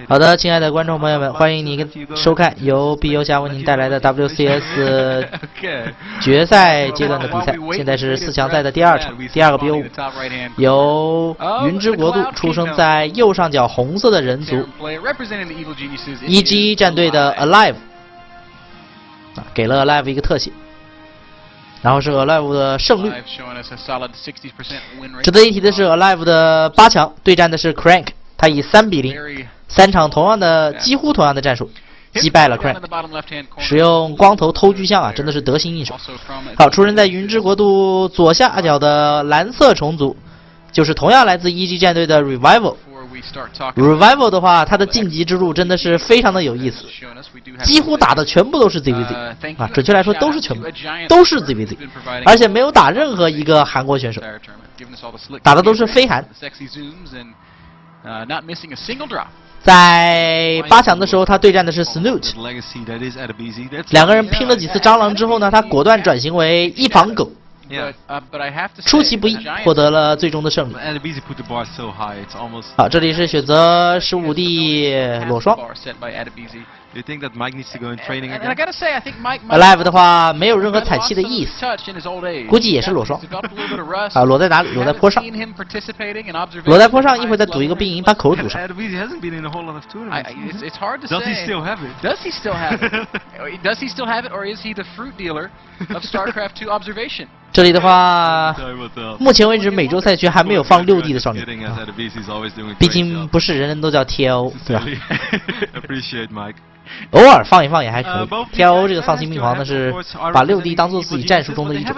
好的，亲爱的观众朋友们，欢迎您收看由碧游侠为您带来的 WCS 决赛阶段的比赛。现在是4强赛的第2场，第2个 BO5，由云之国度出生在右上角红色的人族 EG 战队的 Alive， 给了 Alive 一个特写。然后是 Alive 的胜率。值得一提的是 ，Alive 的8强对战的是 Crank， 他以3比0，3场几乎同样的战术击败了 Crank， 使用光头偷巨像真的是得心应手。好，出生在云之国度左下角的蓝色虫族，就是同样来自 EG 战队的 Revival。Revival 的话，它的晋级之路真的是非常的有意思，几乎打的全部都是 ZVZ 准确来说都是ZVZ， 而且没有打任何一个韩国选手，打的都是非韩。在8强的时候，他对战的是 Snoot， 两个人拼了几次蟑螂之后呢，他果断转型为一防狗。出其不意，获得了最终的胜利。好，这里是选择15地裸双。Alive 的话没有任何踩气的意思，估计也是裸双。啊，裸在哪里？裸在坡上。裸在坡上，一会儿再赌一个冰银，把口堵上。这里的话，目前为止美洲赛区还没有放6D 的少年，毕竟不是人人都叫 TL， 对吧？偶尔放一放也还可以。TL 这个丧心病狂的是把6D 当做自己战术中的一种，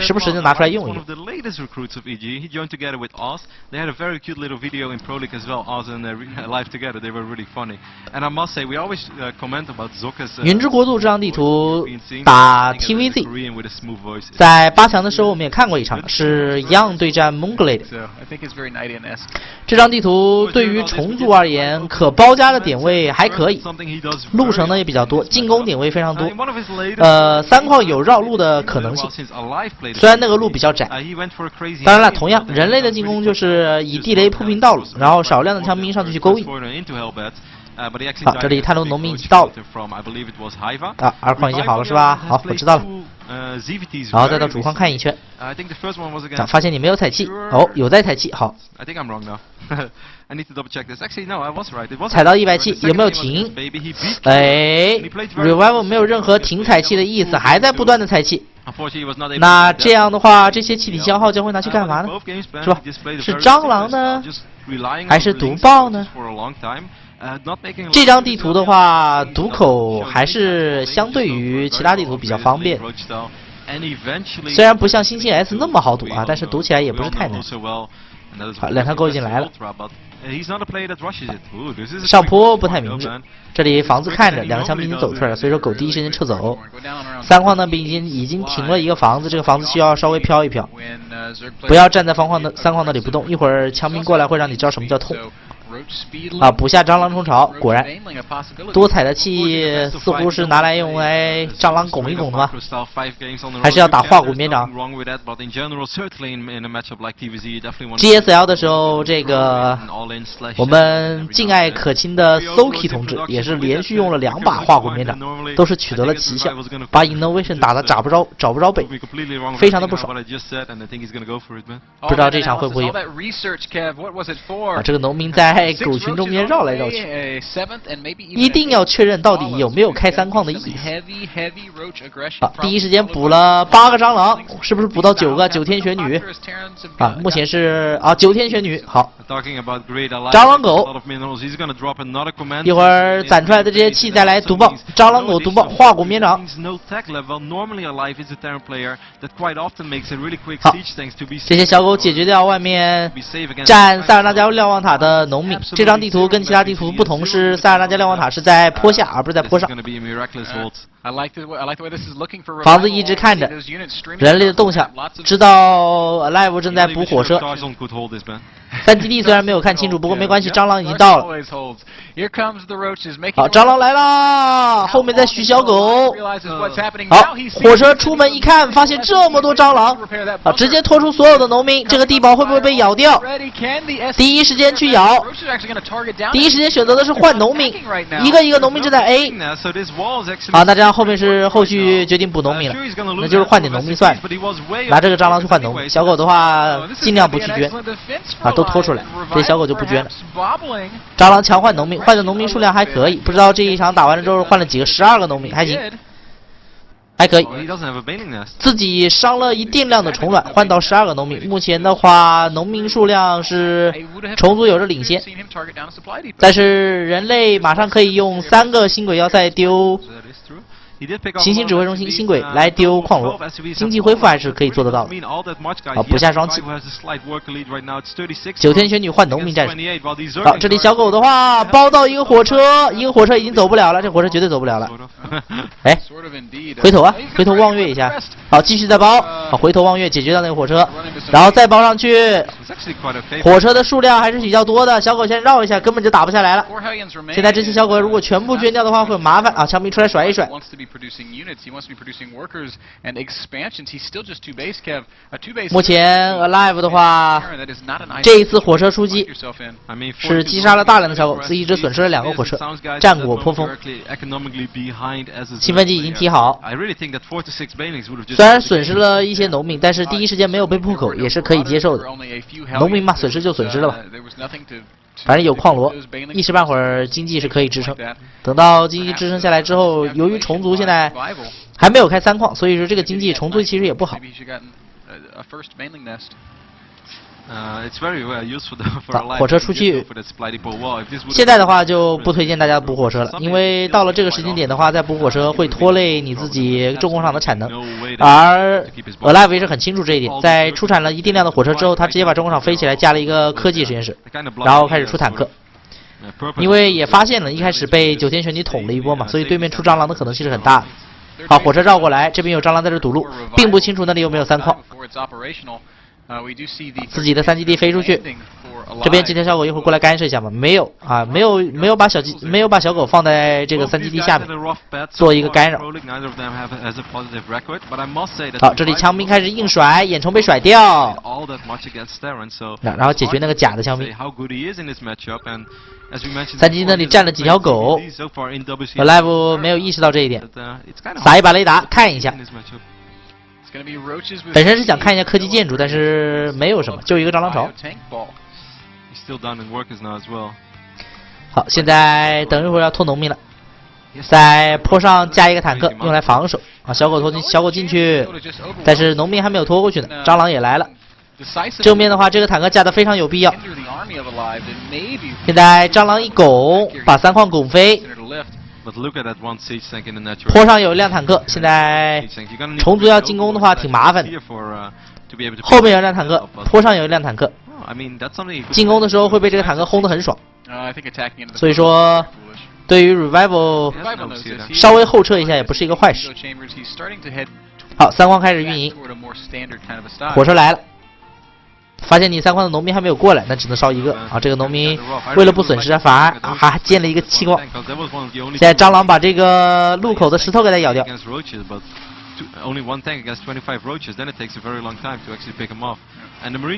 时不时就拿出来用一用。云之国度这张地图打 TVZ， 在8强的时候我们也看过一场，是 Young 对战 Moonglade。这张地图对于虫族而言，可包夹的点位还可以。路程呢也比较多，进攻点位非常多。3矿有绕路的可能性，虽然那个路比较窄。当然了，同样人类的进攻就是以地雷铺平道路，然后少量的枪兵上去勾引。好，这里探路农民已经到了。啊，2矿已经好了是吧？好，我知道了。然后再到主矿看一圈。发现你没有踩气，哦，有在踩气，好。踩到100气，有没有停？哎 ，Revival 没有任何停踩气的意思，还在不断的踩气。那这样的话，这些气体消耗将会拿去干嘛呢？是吧？是蟑螂呢，还是毒爆呢？这张地图的话，堵口还是相对于其他地图比较方便。虽然不像星星 S 那么好堵但是堵起来也不是太难。好，2条勾已经来了。上坡不太明智，这里房子看着2个枪兵已经走出来了，所以说狗第一时间撤走。3矿那边已经停了一个房子，这个房子需要稍微飘一飘，不要站在3矿那里不动，一会儿枪兵过来会让你知道什么叫痛。啊，捕下蟑螂虫巢，果然多踩的气似乎是拿来用来蟑螂拱一拱的吗？还是要打化骨绵掌 ？GSL 的时候，这个我们敬爱可亲的 Soki 同志也是连续用了2把化骨绵掌，都是取得了奇效，把 Innovation 打得找不着北，非常的不爽。不知道这场会不会有？啊，这个农民在狗群中间绕来绕去，一定要确认到底有没有开3矿的意思。好，第一时间补了8个蟑螂，是不是补到9个9天玄女？啊，目前是9天玄女。好，蟑螂狗，一会儿攒出来的这些气再来毒爆蟑螂狗，毒爆化骨绵掌。好，这些小狗解决掉外面占塞尔纳加瞭望塔的农民。这张地图跟其他地图不同，是塞尔纳加瞭望塔是在坡下，而不是在坡上。房子一直看着人类的动向，知道 Alive 正在补火车。3基地虽然没有看清楚，不过没关系，蟑螂已经到了。好，蟑螂来啦！后面在许小狗。好，火车出门一看，发现这么多蟑螂，好，直接拖出所有的农民。这个地堡会不会被咬掉？第一时间去咬，第一时间选择的是换农民，一个一个农民正在 A。好，那这样后面是后续决定补农民了，那就是换点农民算了。拿这个蟑螂去换农民，小狗的话尽量不去捐，啊，都拖出来，这小狗就不捐了。蟑螂强换农民，换的农民数量还可以，不知道这一场打完了之后换了几个，12个农民，还行，还可以。自己伤了一定量的虫卵，换到12个农民。目前的话，农民数量是虫族有着领先，但是人类马上可以用3个星轨要塞丢行星指挥中心星轨来丢矿罗，经济恢复还是可以做得到的。好，补下双气。9天玄女换农民战士。好，这里小狗的话包到一个火车，一个火车已经走不了了，这火车绝对走不了了。哎，回头啊，回头望月一下。好，继续再包。好，回头望月解决掉那个火车，然后再包上去。火车的数量还是比较多的，小狗先绕一下，根本就打不下来了。现在这些小狗如果全部捐掉的话会很麻烦啊！枪兵出来甩一甩。目前 Alive 的话，这一次火车出击是击杀了大量的小狗，自己只损失了2个火车，战果颇丰。兴奋剂已经提好，虽然损失了一些农民，但是第一时间没有被破口也是可以接受的。农民嘛，损失就损失了吧。反正有矿罗，一时半会儿经济是可以支撑。等到经济支撑下来之后，由于虫族现在还没有开3矿，所以说这个经济虫族其实也不好。火车出去，现在的话就不推荐大家补火车了，因为到了这个时间点的话，再补火车会拖累你自己重工厂的产能。而 Alive 也是很清楚这一点，在出产了一定量的火车之后，他直接把重工厂飞起来，加了一个科技实验室，然后开始出坦克。因为也发现了一开始被9天玄女捅了一波嘛，所以对面出蟑螂的可能性是很大的。好，火车绕过来，这边有蟑螂在这堵路，并不清楚那里有没有3矿。自己的3基地飞出去，这边这条小狗一会儿过来干涉一下嘛？没有啊，没有把小狗放在这个3基地下面做一个干扰。好，这里枪兵开始硬甩，眼虫被甩掉，然后解决那个假的枪兵。3基地那里站了几条狗 ，Alive 没有意识到这一点，撒一把雷达看一下。本身是想看一下科技建筑，但是没有什么，就一个蟑螂巢。好，现在等一会儿要拖农民了，在坡上加一个坦克用来防守啊。小狗进去，但是农民还没有拖过去呢，蟑螂也来了。正面的话，这个坦克架得非常有必要。现在蟑螂一拱，把3矿拱飞。坡上有一辆坦克，现在虫族要进攻的话挺麻烦的。后面有一辆坦克，坡上有一辆坦克，进攻的时候会被这个坦克轰得很爽。所以说，对于 Revival 稍微后撤一下也不是一个坏事。好，3矿开始运营，火车来了。发现你3矿的农民还没有过来，那只能烧一个啊！这个农民为了不损失，反而还建了一个7矿。现在蟑螂把这个路口的石头给它咬掉。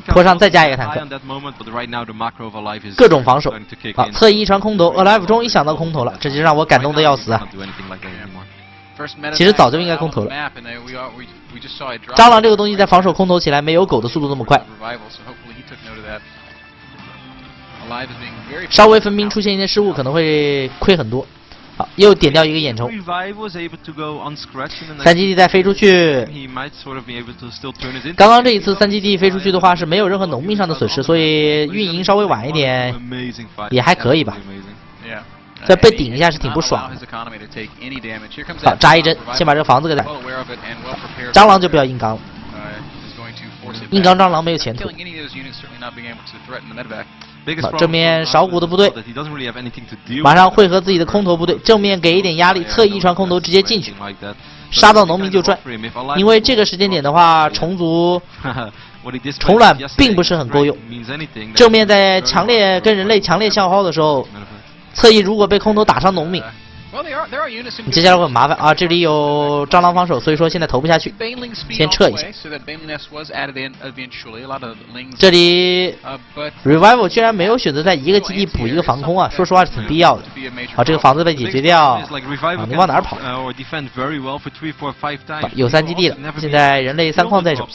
坡上再加一个坦克，各种防守。好，侧翼一传空投 ，Alive 终于想到空投了，这就让我感动的要死啊！其实早就应该空投了。蟑螂这个东西在防守空投起来没有狗的速度那么快，稍微分兵出现一些失误可能会亏很多。好，又点掉一个眼虫。3基地再飞出去。刚刚这一次3基地飞出去的话是没有任何农民上的损失，所以运营稍微晚一点也还可以吧。再被顶一下是挺不爽的。好，扎一针，先把这个房子给打。蟑螂就不要硬刚了，硬刚蟑螂没有前途。好，正面少股的部队马上汇合自己的空投部队，正面给一点压力，侧翼一传空投直接进去。杀到农民就赚。因为这个时间点的话，虫族虫卵并不是很够用。正面在跟人类强烈消耗的时候，侧翼如果被空投打伤农民。接下来会很麻烦啊！这里有蟑螂防守，所以说现在投不下去，先撤一下。这里 Revival 居然没有选择在一个基地补一个防空啊，说实话是挺必要的。好，这个房子被解决掉，啊，你往哪儿跑？有3基地了，现在人类3矿在手。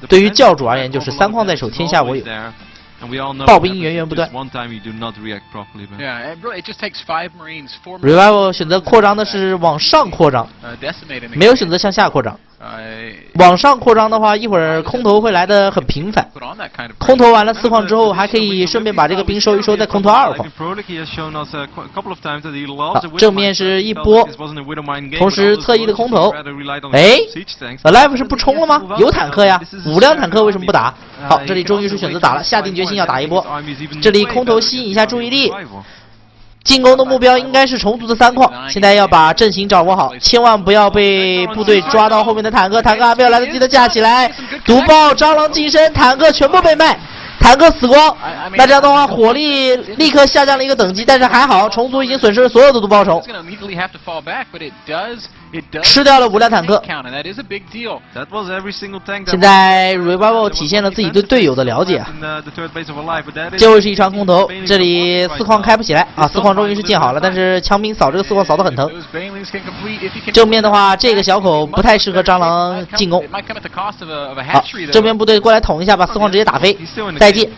对于教主而言，就是3矿在手，天下我有。暴兵源源不断。Revival 选择扩张的是往上扩张，没有选择向下扩张。往上扩张的话，一会儿空投会来得很频繁。空投完了4矿之后，还可以顺便把这个兵收一收，再空投2矿。好，正面是一波，同时侧翼的空投。哎 ，Alive 是不冲了吗？有坦克呀，5辆坦克为什么不打？好，这里终于是选择打了，下定决心要打一波。这里空投吸引一下注意力。进攻的目标应该是虫族的3矿，现在要把阵型掌握好，千万不要被部队抓到后面的坦克，坦克还没有来得及的架起来，毒爆蟑螂近身，坦克全部被卖，坦克死光，那这样的话火力立刻下降了一个等级，但是还好，虫族已经损失了所有的毒爆虫，吃掉了5辆坦克。现在 Revival 体现了自己对队友的了解啊。最后是一场空投，这里4矿开不起来啊，4矿终于是建好了，但是枪兵扫这个4矿扫得很疼。正面的话，这个小口不太适合蟑螂进攻。好，正面部队过来捅一下，把4矿直接打飞，再见。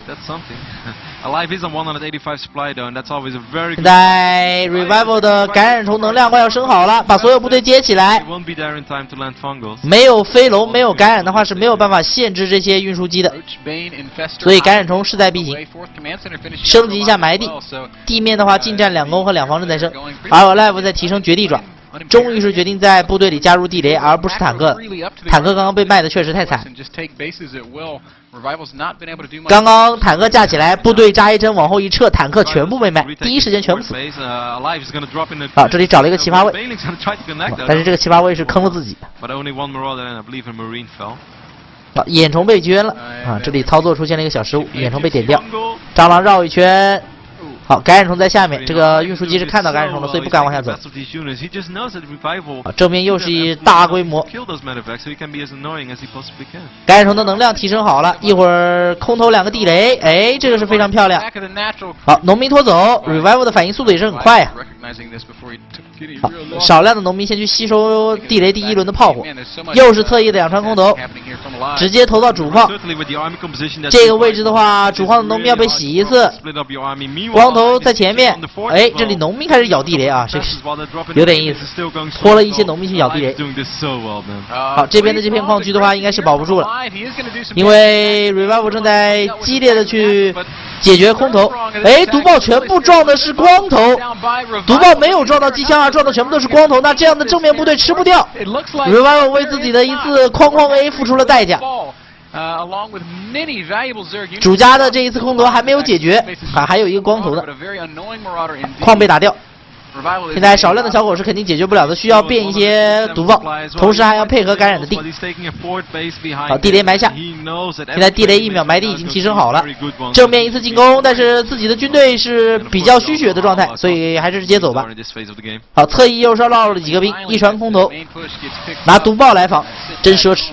现在 Revival 的感染虫能量快要升好了，把所有部队接起来。没有飞龙，没有感染的话是没有办法限制这些运输机的，所以感染虫势在必行。升级一下埋地，地面的话近战2攻和2防正在升，而 Alive 在提升绝地爪。终于是决定在部队里加入地雷，而不是坦克。坦克刚刚被卖的确实太惨。刚刚坦克架起来，部队扎一针往后一撤，坦克全部被卖，第一时间全部死。啊，这里找了一个奇葩位，但是这个奇葩位是坑了自己。啊，眼虫被捐了啊！这里操作出现了一个小失误，眼虫被点掉，蟑螂绕一圈。好，感染虫在下面，这个运输机是看到感染虫的，所以不敢往下走。正面又是大规模，感染虫的能量提升好了，一会儿空投2个地雷，哎，这个是非常漂亮。好，农民拖走 ，Revival 的反应速度也是很快呀。好，少量的农民先去吸收地雷第1轮的炮火，又是侧翼的2传空投，直接投到主矿。这个位置的话，主矿的农民要被洗一次。光头在前面，哎，这里农民开始咬地雷啊，这个有点意思，拖了一些农民去咬地雷。好，这边的这片矿区的话，应该是保不住了，因为 Revival 正在激烈的去解决空投。哎，毒爆全部撞的是光头，毒爆没有撞到机枪啊，撞的全部都是光头。那这样的正面部队吃不掉 ，Revival 为自己的一次哐 A 付出了代价。主家的这一次空投还没有解决，还有一个光头的矿被打掉。现在少量的小狗是肯定解决不了的，需要变一些毒爆，同时还要配合感染的地。好，地雷埋下，现在地雷1秒埋地已经提升好了。正面一次进攻，但是自己的军队是比较虚血的状态，所以还是直接走吧。好，侧翼又是绕了几个兵，1传空投，拿毒爆来防，真奢侈。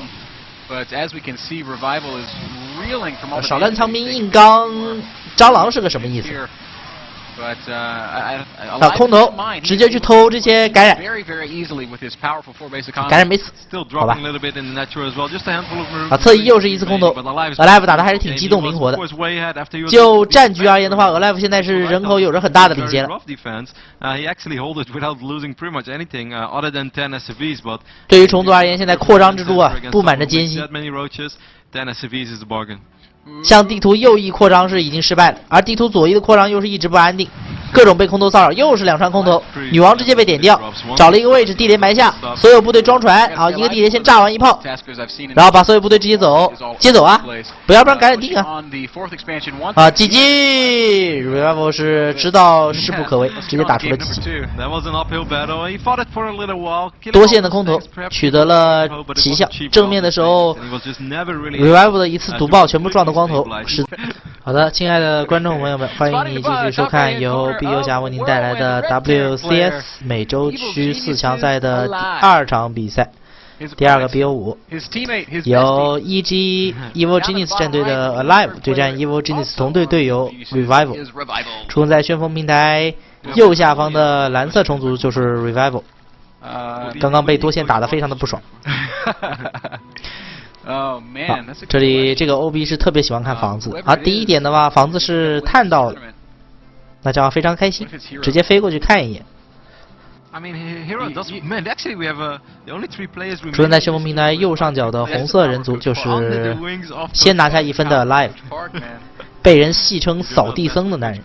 少量枪兵硬刚蟑螂是个什么意思？啊，空投直接去偷这些感染，感染没死，好吧。啊，侧翼又是一次空投 ，Alive 打的还是挺机动灵活的。就战局而言的话 ，Alive 现在是人口有着很大的领先了。对于虫族而言，现在扩张之路啊，布满着艰辛。向地图右翼扩张是已经失败了，而地图左翼的扩张又是一直不安定。各种被空投骚扰，又是2串空投，女王直接被点掉，找了一个位置，地雷埋下，所有部队装船啊，一个地雷先炸完1炮，然后把所有部队直接接走啊，不然赶紧定啊！啊，GG Revival 是知道势不可为，直接打出了GG。多线的空投取得了奇效，正面的时候 Revival 的一次毒爆全部撞到光头。好的，亲爱的观众朋友们，欢迎你继续收看由碧游侠为您带来的 WCS 美洲区4强赛的第2场比赛，第2个 BO5， 由 EG Evil Genius 战队的 Alive 对战 Evil Genius 同队队友 Revival。出现在旋风平台右下方的蓝色虫族就是 Revival。刚刚被多线打得非常的不爽。好，这里这个 OB 是特别喜欢看房子啊。第一点的话，房子是探到了，那这样非常开心，直接飞过去看一眼。出现在旋风平台右上角的红色人族就是先拿下1分的 Alive， 被人戏称扫地僧的男人，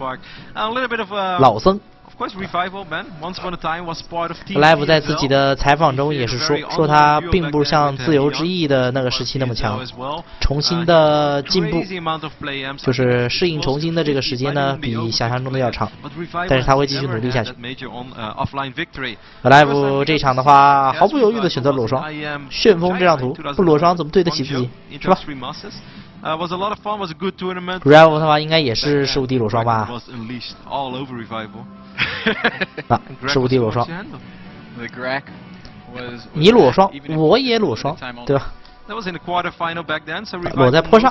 老僧。Alive 在自己的采访中也是说他并不像自由之翼的那个时期那么强，重新的进步就是适应重新的这个时间呢比想象中的要长，但是他会继续努力下去。Alive 这场的话毫不犹豫的选择裸双，旋风这张图不裸双怎么对得起自己，是吧？Revival 的话应该也是15滴裸双吧？啊，15滴裸双，你裸双，我也裸双，对吧？裸在坡上，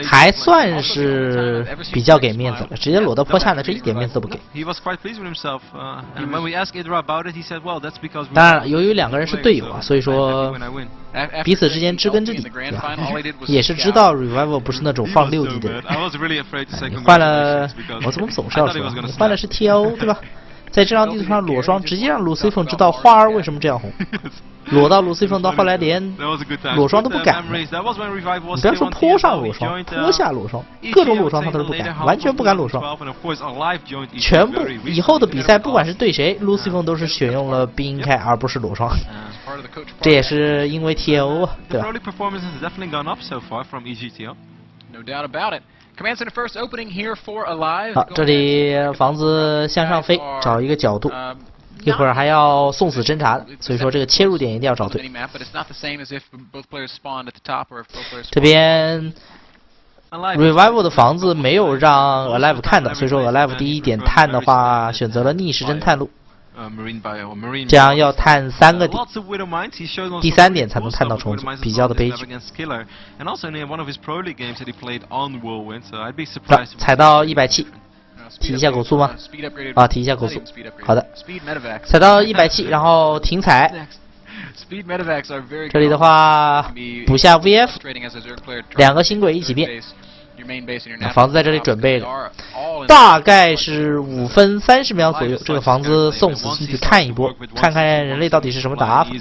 还算是比较给面子了。直接裸到坡下呢，这一点面子都不给。当然了，由于2个人是队友啊，所以说彼此之间知根知底，对吧？也是知道 Revival 不是那种放6D 的人。你换了，我怎么总是要说，你换的是 TLO 对吧？在这张地图上裸双，直接让鲁西凤知道花儿为什么这样红。裸到鲁西凤到后来连裸双都不敢了。你不要说坡上裸双，坡下裸双，各种裸双他都是不敢，完全不敢裸双。全部以后的比赛，不管是对谁，鲁西凤都是选用了避开而不是裸双。这也是因为 TLO 对吧？好，这里房子向上飞，找一个角度，一会儿还要送死侦察的，所以说这个切入点一定要找对。这边 Revival 的房子没有让 Alive 看到，所以说 Alive 第一点探的话选择了逆时针探路。这样要探3个点，第3点才能探到虫子，比较的悲剧。踩到170，提一下狗速吗？啊，提一下狗速。好的，踩到170，然后停踩。这里的话补下 VF， 2个星轨一起变。房子在这里准备着，大概是5分30秒左右。这个房子送死进去看一波，看看人类到底是什么打法。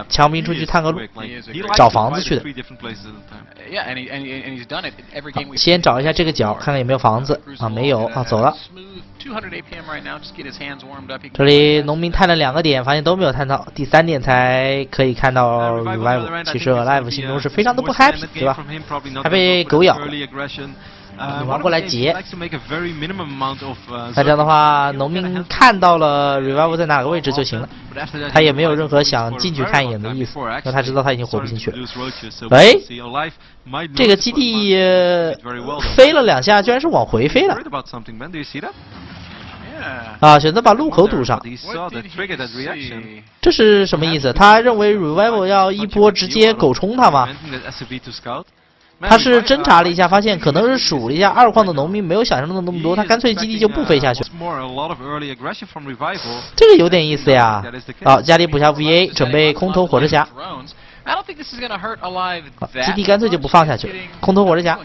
强兵出去探个路，找房子去的。先找一下这个角，看看有没有房子啊，没有啊，走了。这里农民探了2个点，发现都没有探到，第3点才可以看到 Revival。其实 Alive 心中是非常的不 happy， 对吧？还被狗咬，女王过来截。那这样的话，农民看到了 Revival 在哪个位置就行了，他也没有任何想进去看一眼的意思，因为他知道他已经活不进去了。喂，这个基地飞了2下，居然是往回飞了。啊，选择把路口堵上，这是什么意思？他认为 Revival 要一波直接狗冲他吗？他是侦查了一下，发现可能是数了一下2矿的农民没有想象中的那么多，他干脆基地就不飞下去。这个有点意思呀。好，家里补下 VA， 准备空投火车侠。基地干脆就不放下去，空投火车侠。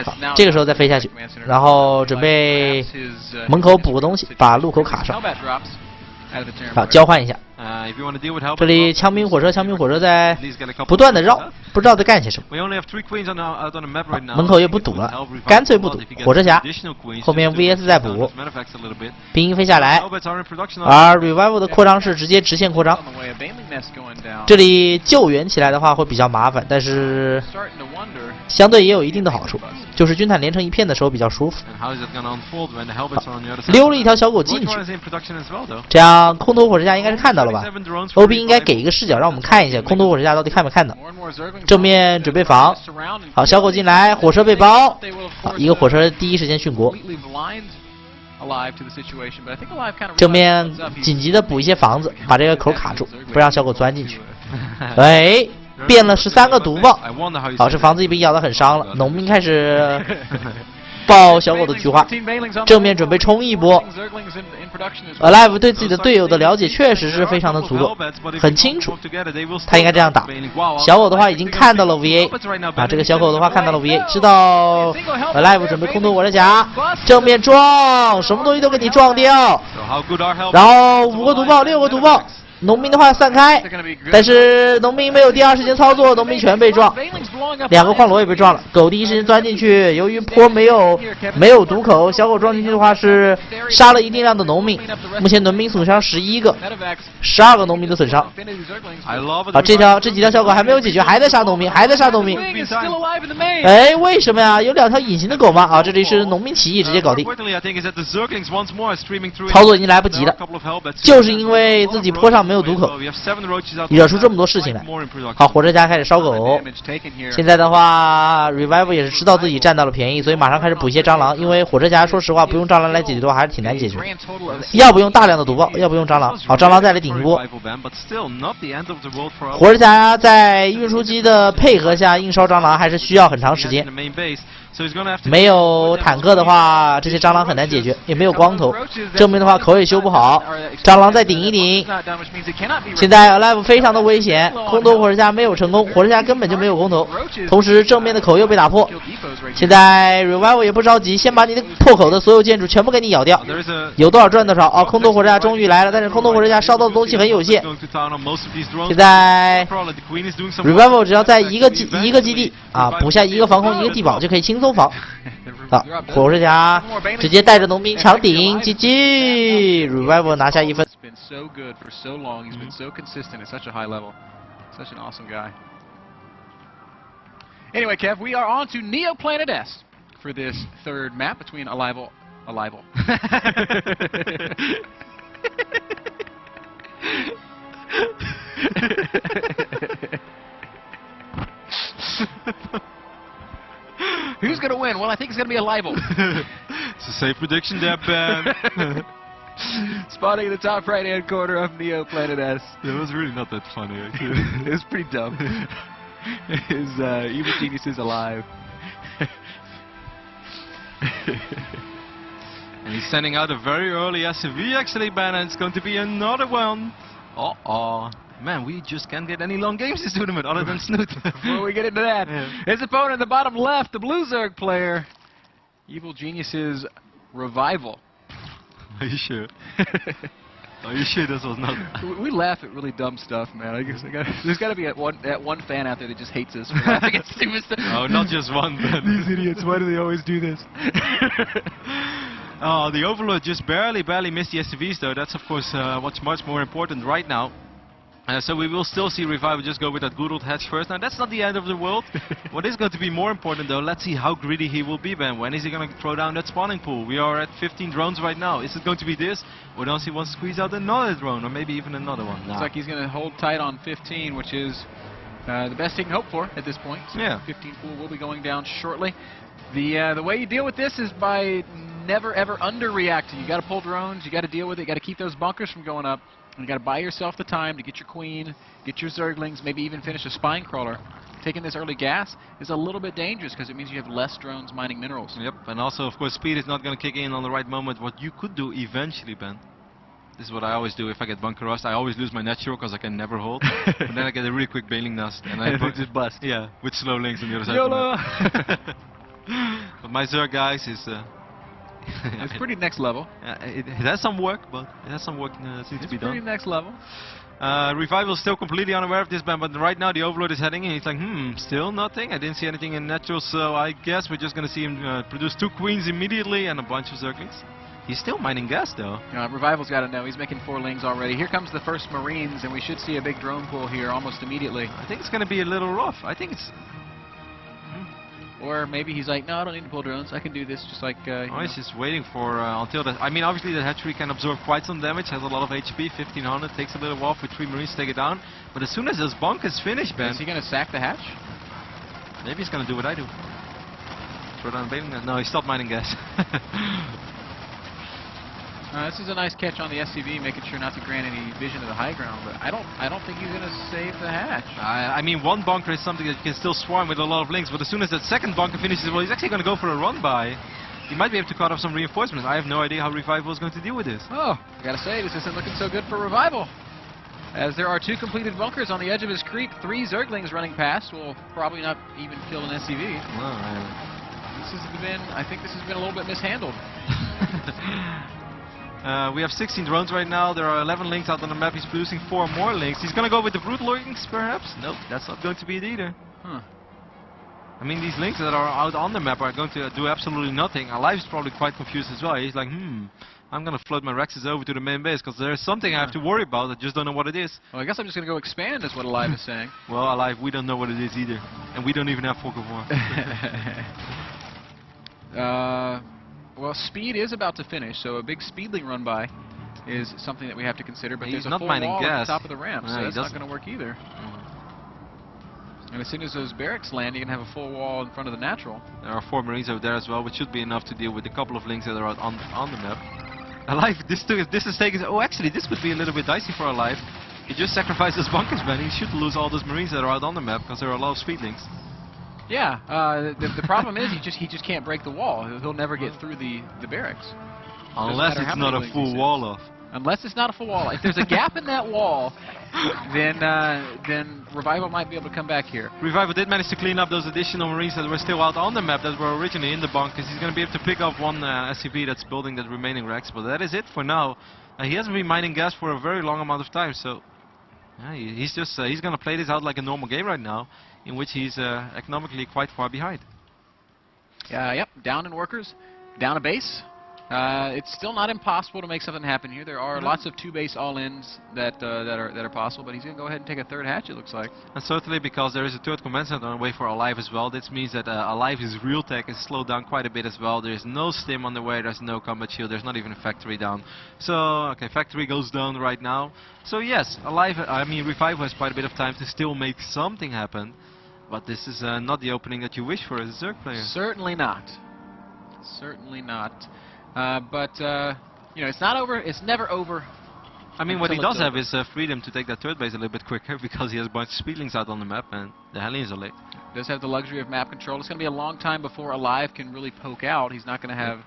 好，这个时候再飞下去，然后准备门口补个东西，把路口卡上。好，交换一下，这里枪兵火车在不断的绕，不知道在干些什么。门口也不堵了，干脆不堵。火车侠后面 VS 在补，兵飞下来，而 Revival 的扩张是直接直线扩张。这里救援起来的话会比较麻烦，但是相对也有一定的好处，就是军团连成一片的时候比较舒服。溜了一条小狗进去，这样空投火车侠应该是看到了吧 ？OB 应该给一个视角让我们看一下空投火车侠到底看没看到。正面准备防，好，小狗进来，火车被包，好，一个火车第一时间殉国。正面紧急的补一些房子，把这个口卡住，不让小狗钻进去。哎，变了13个毒爆，好，这房子已被咬得很伤了。农民开始爆小狗的菊花，正面准备冲一波。Alive 对自己的队友的了解确实是非常的足够，很清楚他应该这样打。小狗的话已经看到了 VA 啊，这个小狗的话看到了 VA， 知道 Alive 准备空投火车侠，正面撞，什么东西都给你撞掉，然后5个毒爆，6个毒爆。农民的话散开，但是农民没有第二时间操作，农民全被撞，2个矿罗也被撞了。狗第一时间钻进去，由于坡没有堵口，小狗撞进去的话是杀了一定量的农民。目前农民损伤11个，12个农民的损伤。好，这几条小狗还没有解决，还在杀农民，还在杀农民。哎，为什么呀？有2条隐形的狗吗？啊，这里是农民起义，直接搞定。操作已经来不及了，就是因为自己坡上没有堵口，惹出这么多事情来。好，火车侠开始烧狗。现在的话 ，Revival 也是知道自己占到了便宜，所以马上开始补一些蟑螂。因为火车侠说实话不用蟑螂来解决的话还是挺难解决，要不用大量的毒爆，要不用蟑螂。好，蟑螂再来顶一波。火车侠在运输机的配合下硬烧蟑螂还是需要很长时间。没有坦克的话，这些蟑螂很难解决，也没有光头。正面的话口也修不好，蟑螂再顶一顶。现在 Alive 非常的危险，空投火车侠没有成功，火车侠根本就没有空投，同时正面的口又被打破。现在 Revival 也不着急，先把你的破口的所有建筑全部给你咬掉，有多少赚多少啊！空投火车侠终于来了，但是空投火车侠烧到的东西很有限。现在 Revival 只要在一个基地啊补下1个防空1个地堡就可以轻松防。好，火车侠直接带着农兵强顶 ，GG Revival 拿下1分。So good for so long. He's been so consistent at such a high level. Such an awesome guy. Anyway, Kev, we are on to Neo Planet S for this third map between Alive. Who's going to win? Well, I think it's going to be Alive. It's a safe prediction there, Ben. Spotting in the top right-hand corner of Neo Planet S. It was really not that funny, actually. It was pretty dumb. His evil genius is alive. And he's sending out a very early SUV, actually, Ben, and it's going to be another one. Man, we just can't get any long games this tournament other than Snoot. Before we get into that, his opponent in the bottom left, the Blue Zerg player, Evil Genius's Revival. Are you sure? Are you sure this was not? We laugh at really dumb stuff, man. I guess there's got to be that one fan out there that just hates us for laughing at stupid stuff. Oh, not just one, Ben. These idiots, why do they always do this? Oh, the Overlord just barely missed the SUVs, though. That's, of course, what's much more important right now. So we will still see Revival just go with that good old hatch first. Now, that's not the end of the world. What is going to be more important, though, let's see how greedy he will be, Ben. When is he going to throw down that spawning pool? We are at 15 drones right now. Is it going to be this? Or does he want to squeeze out another drone? Or maybe even another one? Looks like he's going to hold tight on 15, which is the best he can hope for at this point. So yeah. 15 pool will be going down shortly. The way you deal with this is by never, ever underreacting. You got to pull drones. You got to deal with it. You got to keep those bunkers from going up. And you got to buy yourself the time to get your queen, get your zerglings, maybe even finish a spine crawler. Taking this early gas is a little bit dangerous because it means you have less drones mining minerals. Yep, and also, of course, speed is not going to kick in on the right moment. What you could do eventually, Ben. This is what I always do if I get bunker rust. I always lose my natural because I can never hold. But then I get a really quick bailing nest. And I just bust. Yeah, with slow links on the other side. YOLO! But my Zerg, guys, is It's pretty next level. It has some work, but it has some work needs to be done. Pretty next level. Revival is still completely unaware of this ban, but right now the Overlord is heading and he's like, still nothing. I didn't see anything in natural, so I guess we're just gonna see him produce 2 queens immediately and a bunch of Zerglings. He's still mining gas though. Revival's got to know. He's making 4 lings already. Here comes the first Marines, and we should see a big drone pool here almost immediately. I think it's gonna be a little rough. I think it's... Or maybe he's like, no, I don't need to pull drones. I can do this just like... he's just waiting for until the... I mean, obviously the hatchery can absorb quite some damage, has a lot of HP, 1500, takes a little while for 3 Marines to take it down. But as soon as this bunk is finished, Ben... Is he going to sack the hatch? Maybe he's going to do what I do. Throw down bailing gas. No, he stopped mining gas. This is a nice catch on the SCV, making sure not to grant any vision of the high ground, but I don't think he's going to save the hatch. I mean, one bunker is something that you can still swarm with a lot of links, but as soon as that second bunker finishes, well, he's actually going to go for a run-by. He might be able to cut off some reinforcements. I have no idea how Revival is going to deal with this. Oh, I got to say, this isn't looking so good for Revival. As there are 2 completed bunkers on the edge of his creep, 3 Zerglings running past will probably not even kill an SCV. Well, I think this has been a little bit mishandled. We have 16 drones right now. There are 11 links out on the map. He's producing 4 more links. He's going to go with the Brute Links, perhaps? Nope, that's not going to be it either. I mean, these links that are out on the map are going to do absolutely nothing. Alive is probably quite confused as well. He's like, I'm going to float my Rexes over to the main base because there's something I have to worry about. I just don't know what it is. Well, I guess I'm just going to go expand, is what Alive is saying. Well, Alive, we don't know what it is either. And we don't even have Fog of War. Well, speed is about to finish, so a big speedling run-by is something that we have to consider. But he's there's a not full mining wall gas at the top of the ramp, so that's not going to work either. And as soon as those barracks land, you can have a full wall in front of the natural. There are 4 Marines over there as well, which should be enough to deal with a couple of links that are out on the map. Alive, this is taking... Oh, actually, this could be a little bit dicey for Alive. He just sacrificed his bunkers, man. He should lose all those Marines that are out on the map because there are a lot of speed links. Yeah, the problem is he just can't break the wall. He'll never get through the barracks. Unless it's not a full wall off. Unless it's not a full wall. If there's a gap in that wall, then Revival might be able to come back here. Revival did manage to clean up those additional Marines that were still out on the map that were originally in the bunkers. He's going to be able to pick up one SCV that's building that remaining Rex, but that is it for now. He hasn't been mining gas for a very long amount of time, so he's just he's going to play this out like a normal game right now, in which he's economically quite far behind. Yep, down in workers, down a base. It's still not impossible to make something happen here. There are lots of 2-base all-ins that are possible, but he's going to go ahead and take a 3rd hatch, it looks like. And certainly because there is a 3rd command center on the way for Alive as well. This means that Alive's real tech is slowed down quite a bit as well. There's no stim on the way, there's no combat shield, there's not even a factory down. So, okay, factory goes down right now. So yes, Revival has quite a bit of time to still make something happen. But this is not the opening that you wish for as a Zerg player. Certainly not. Certainly not. You know, it's not over. It's never over. I mean, what he does have is freedom to take that 3rd base a little bit quicker because he has a bunch of speedlings out on the map and the Hellions are late. Does have the luxury of map control. It's going to be a long time before Alive can really poke out. He's not going to have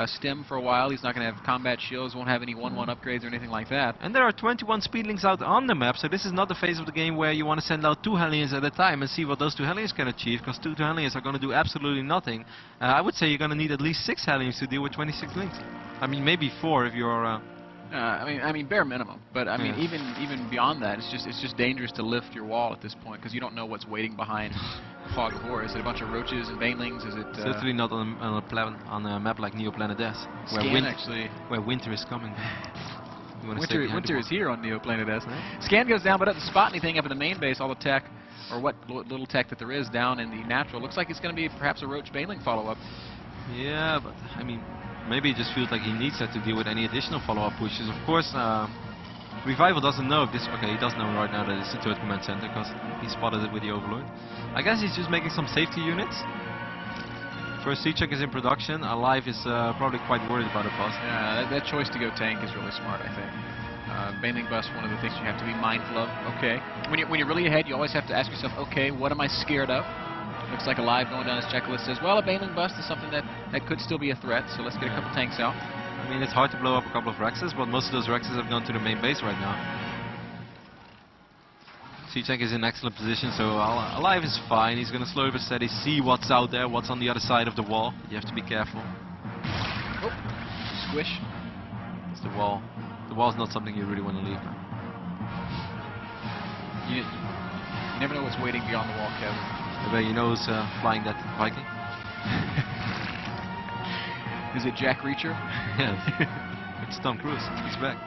stim for a while. He's not going to have combat shields. Won't have any 1-1 upgrades or anything like that. And there are 21 speedlings out on the map, so this is not the phase of the game where you want to send out 2 Hellions at a time and see what those 2 Hellions can achieve, because 2 Hellions are going to do absolutely nothing. I would say you're going to need at least 6 Hellions to deal with 26 links. I mean, maybe 4 if you're... I mean, bare minimum. But I mean, even beyond that, it's just dangerous to lift your wall at this point because you don't know what's waiting behind the Fog of War. Is it a bunch of roaches and banelings? Is it? Certainly not on a map like Neoplanet S, where winter is coming. Winter is here on Neoplanet S. Right? Scan goes down, but doesn't spot anything up in the main base. All the tech, or what little tech that there is down in the natural, looks like it's going to be perhaps a roach baneling follow-up. Yeah, but I mean. Maybe he just feels like he needs that to deal with any additional follow-up pushes. Of course, Revival doesn't know if this... Okay, he does know right now that it's the 3rd command center because he spotted it with the Overlord. I guess he's just making some safety units. First C-check is in production. Alive is probably quite worried about it, boss. Yeah, that choice to go tank is really smart, I think. Baneling bust, one of the things you have to be mindful of. Okay. When you're really ahead, you always have to ask yourself, okay, what am I scared of? Looks like Alive going down his checklist says, well, a baneling bust is something that could still be a threat, so let's get a couple tanks out. I mean, it's hard to blow up a couple of Rexes, but most of those Rexes have gone to the main base right now. C-Tank is in excellent position, so Alive is fine. He's going to slowly but steady see what's out there, what's on the other side of the wall. You have to be careful. Oh, squish. It's the wall. The wall's not something you really want to leave, man. You never know what's waiting beyond the wall, Kevin. I bet you know who's flying that Viking? Is it Jack Reacher? Yes. It's Tom Cruise. He's back.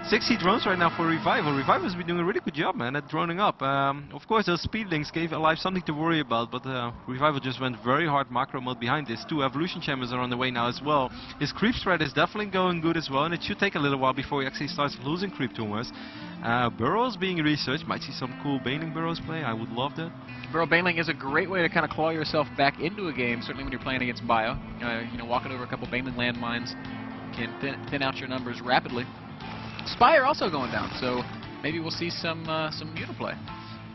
60 drones right now for Revival. Revival's been doing a really good job, man, at droning up. Of course, those speed links gave Alive something to worry about, but Revival just went very hard macro mode behind this. 2 evolution chambers are on the way now as well. His creep spread is definitely going good as well, and it should take a little while before he actually starts losing creep tumors. Burrows being researched. Might see some cool Baneling Burrows play. I would love that. Burrow Baneling is a great way to kind of claw yourself back into a game, certainly when you're playing against Bio. You know, walking over a couple Baneling landmines can thin out your numbers rapidly. Spire also going down, so maybe we'll see some Muta play.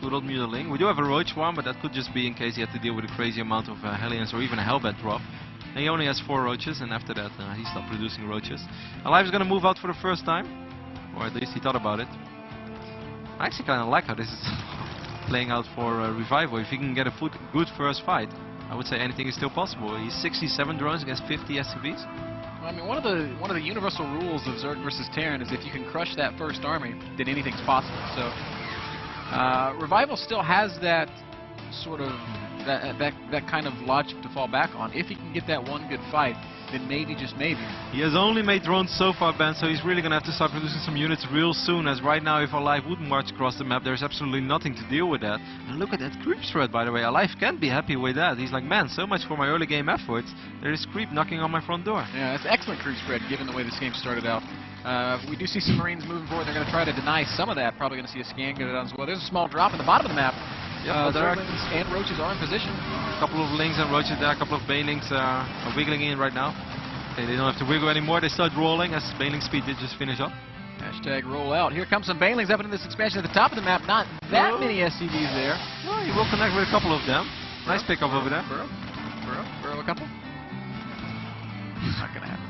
Good old Mutaling. We do have a Roach one, but that could just be in case he had to deal with a crazy amount of Hellions or even a Hellbat drop. And he only has 4 Roaches, and after that he stopped producing Roaches. Alive is going to move out for the first time, or at least he thought about it. I actually kind of like how this is playing out for Revival. If he can get a good first fight, I would say anything is still possible. He's 67 drones against 50 SCVs. I mean, one of the universal rules of Zerg versus Terran is if you can crush that first army, then anything's possible. So Revival still has that sort of that kind of logic to fall back on. If he can get that one good fight, then maybe, just maybe. He has only made drones so far, Ben, so he's really going to have to start producing some units real soon, as right now if Alive would march across the map, there's absolutely nothing to deal with that. And look at that creep spread, by the way. Alive can't be happy with that. He's like, man, so much for my early game efforts. There is creep knocking on my front door. Yeah, that's excellent creep spread, given the way this game started out. We do see some Marines moving forward. They're going to try to deny some of that. Probably going to see a scan go down as well. There's a small drop in the bottom of the map. Zerglings and Roaches are in position. A couple of Lings and Roaches there, a couple of Banelings are wiggling in right now. Okay, they don't have to wiggle anymore, they start rolling as Baneling speed did just finish up. Hashtag roll out. Here comes some Banelings up into this expansion at the top of the map. Not that many SCVs there. Well, you will connect with a couple of them. Nice pickup over there. Burrow a couple. Not going to happen.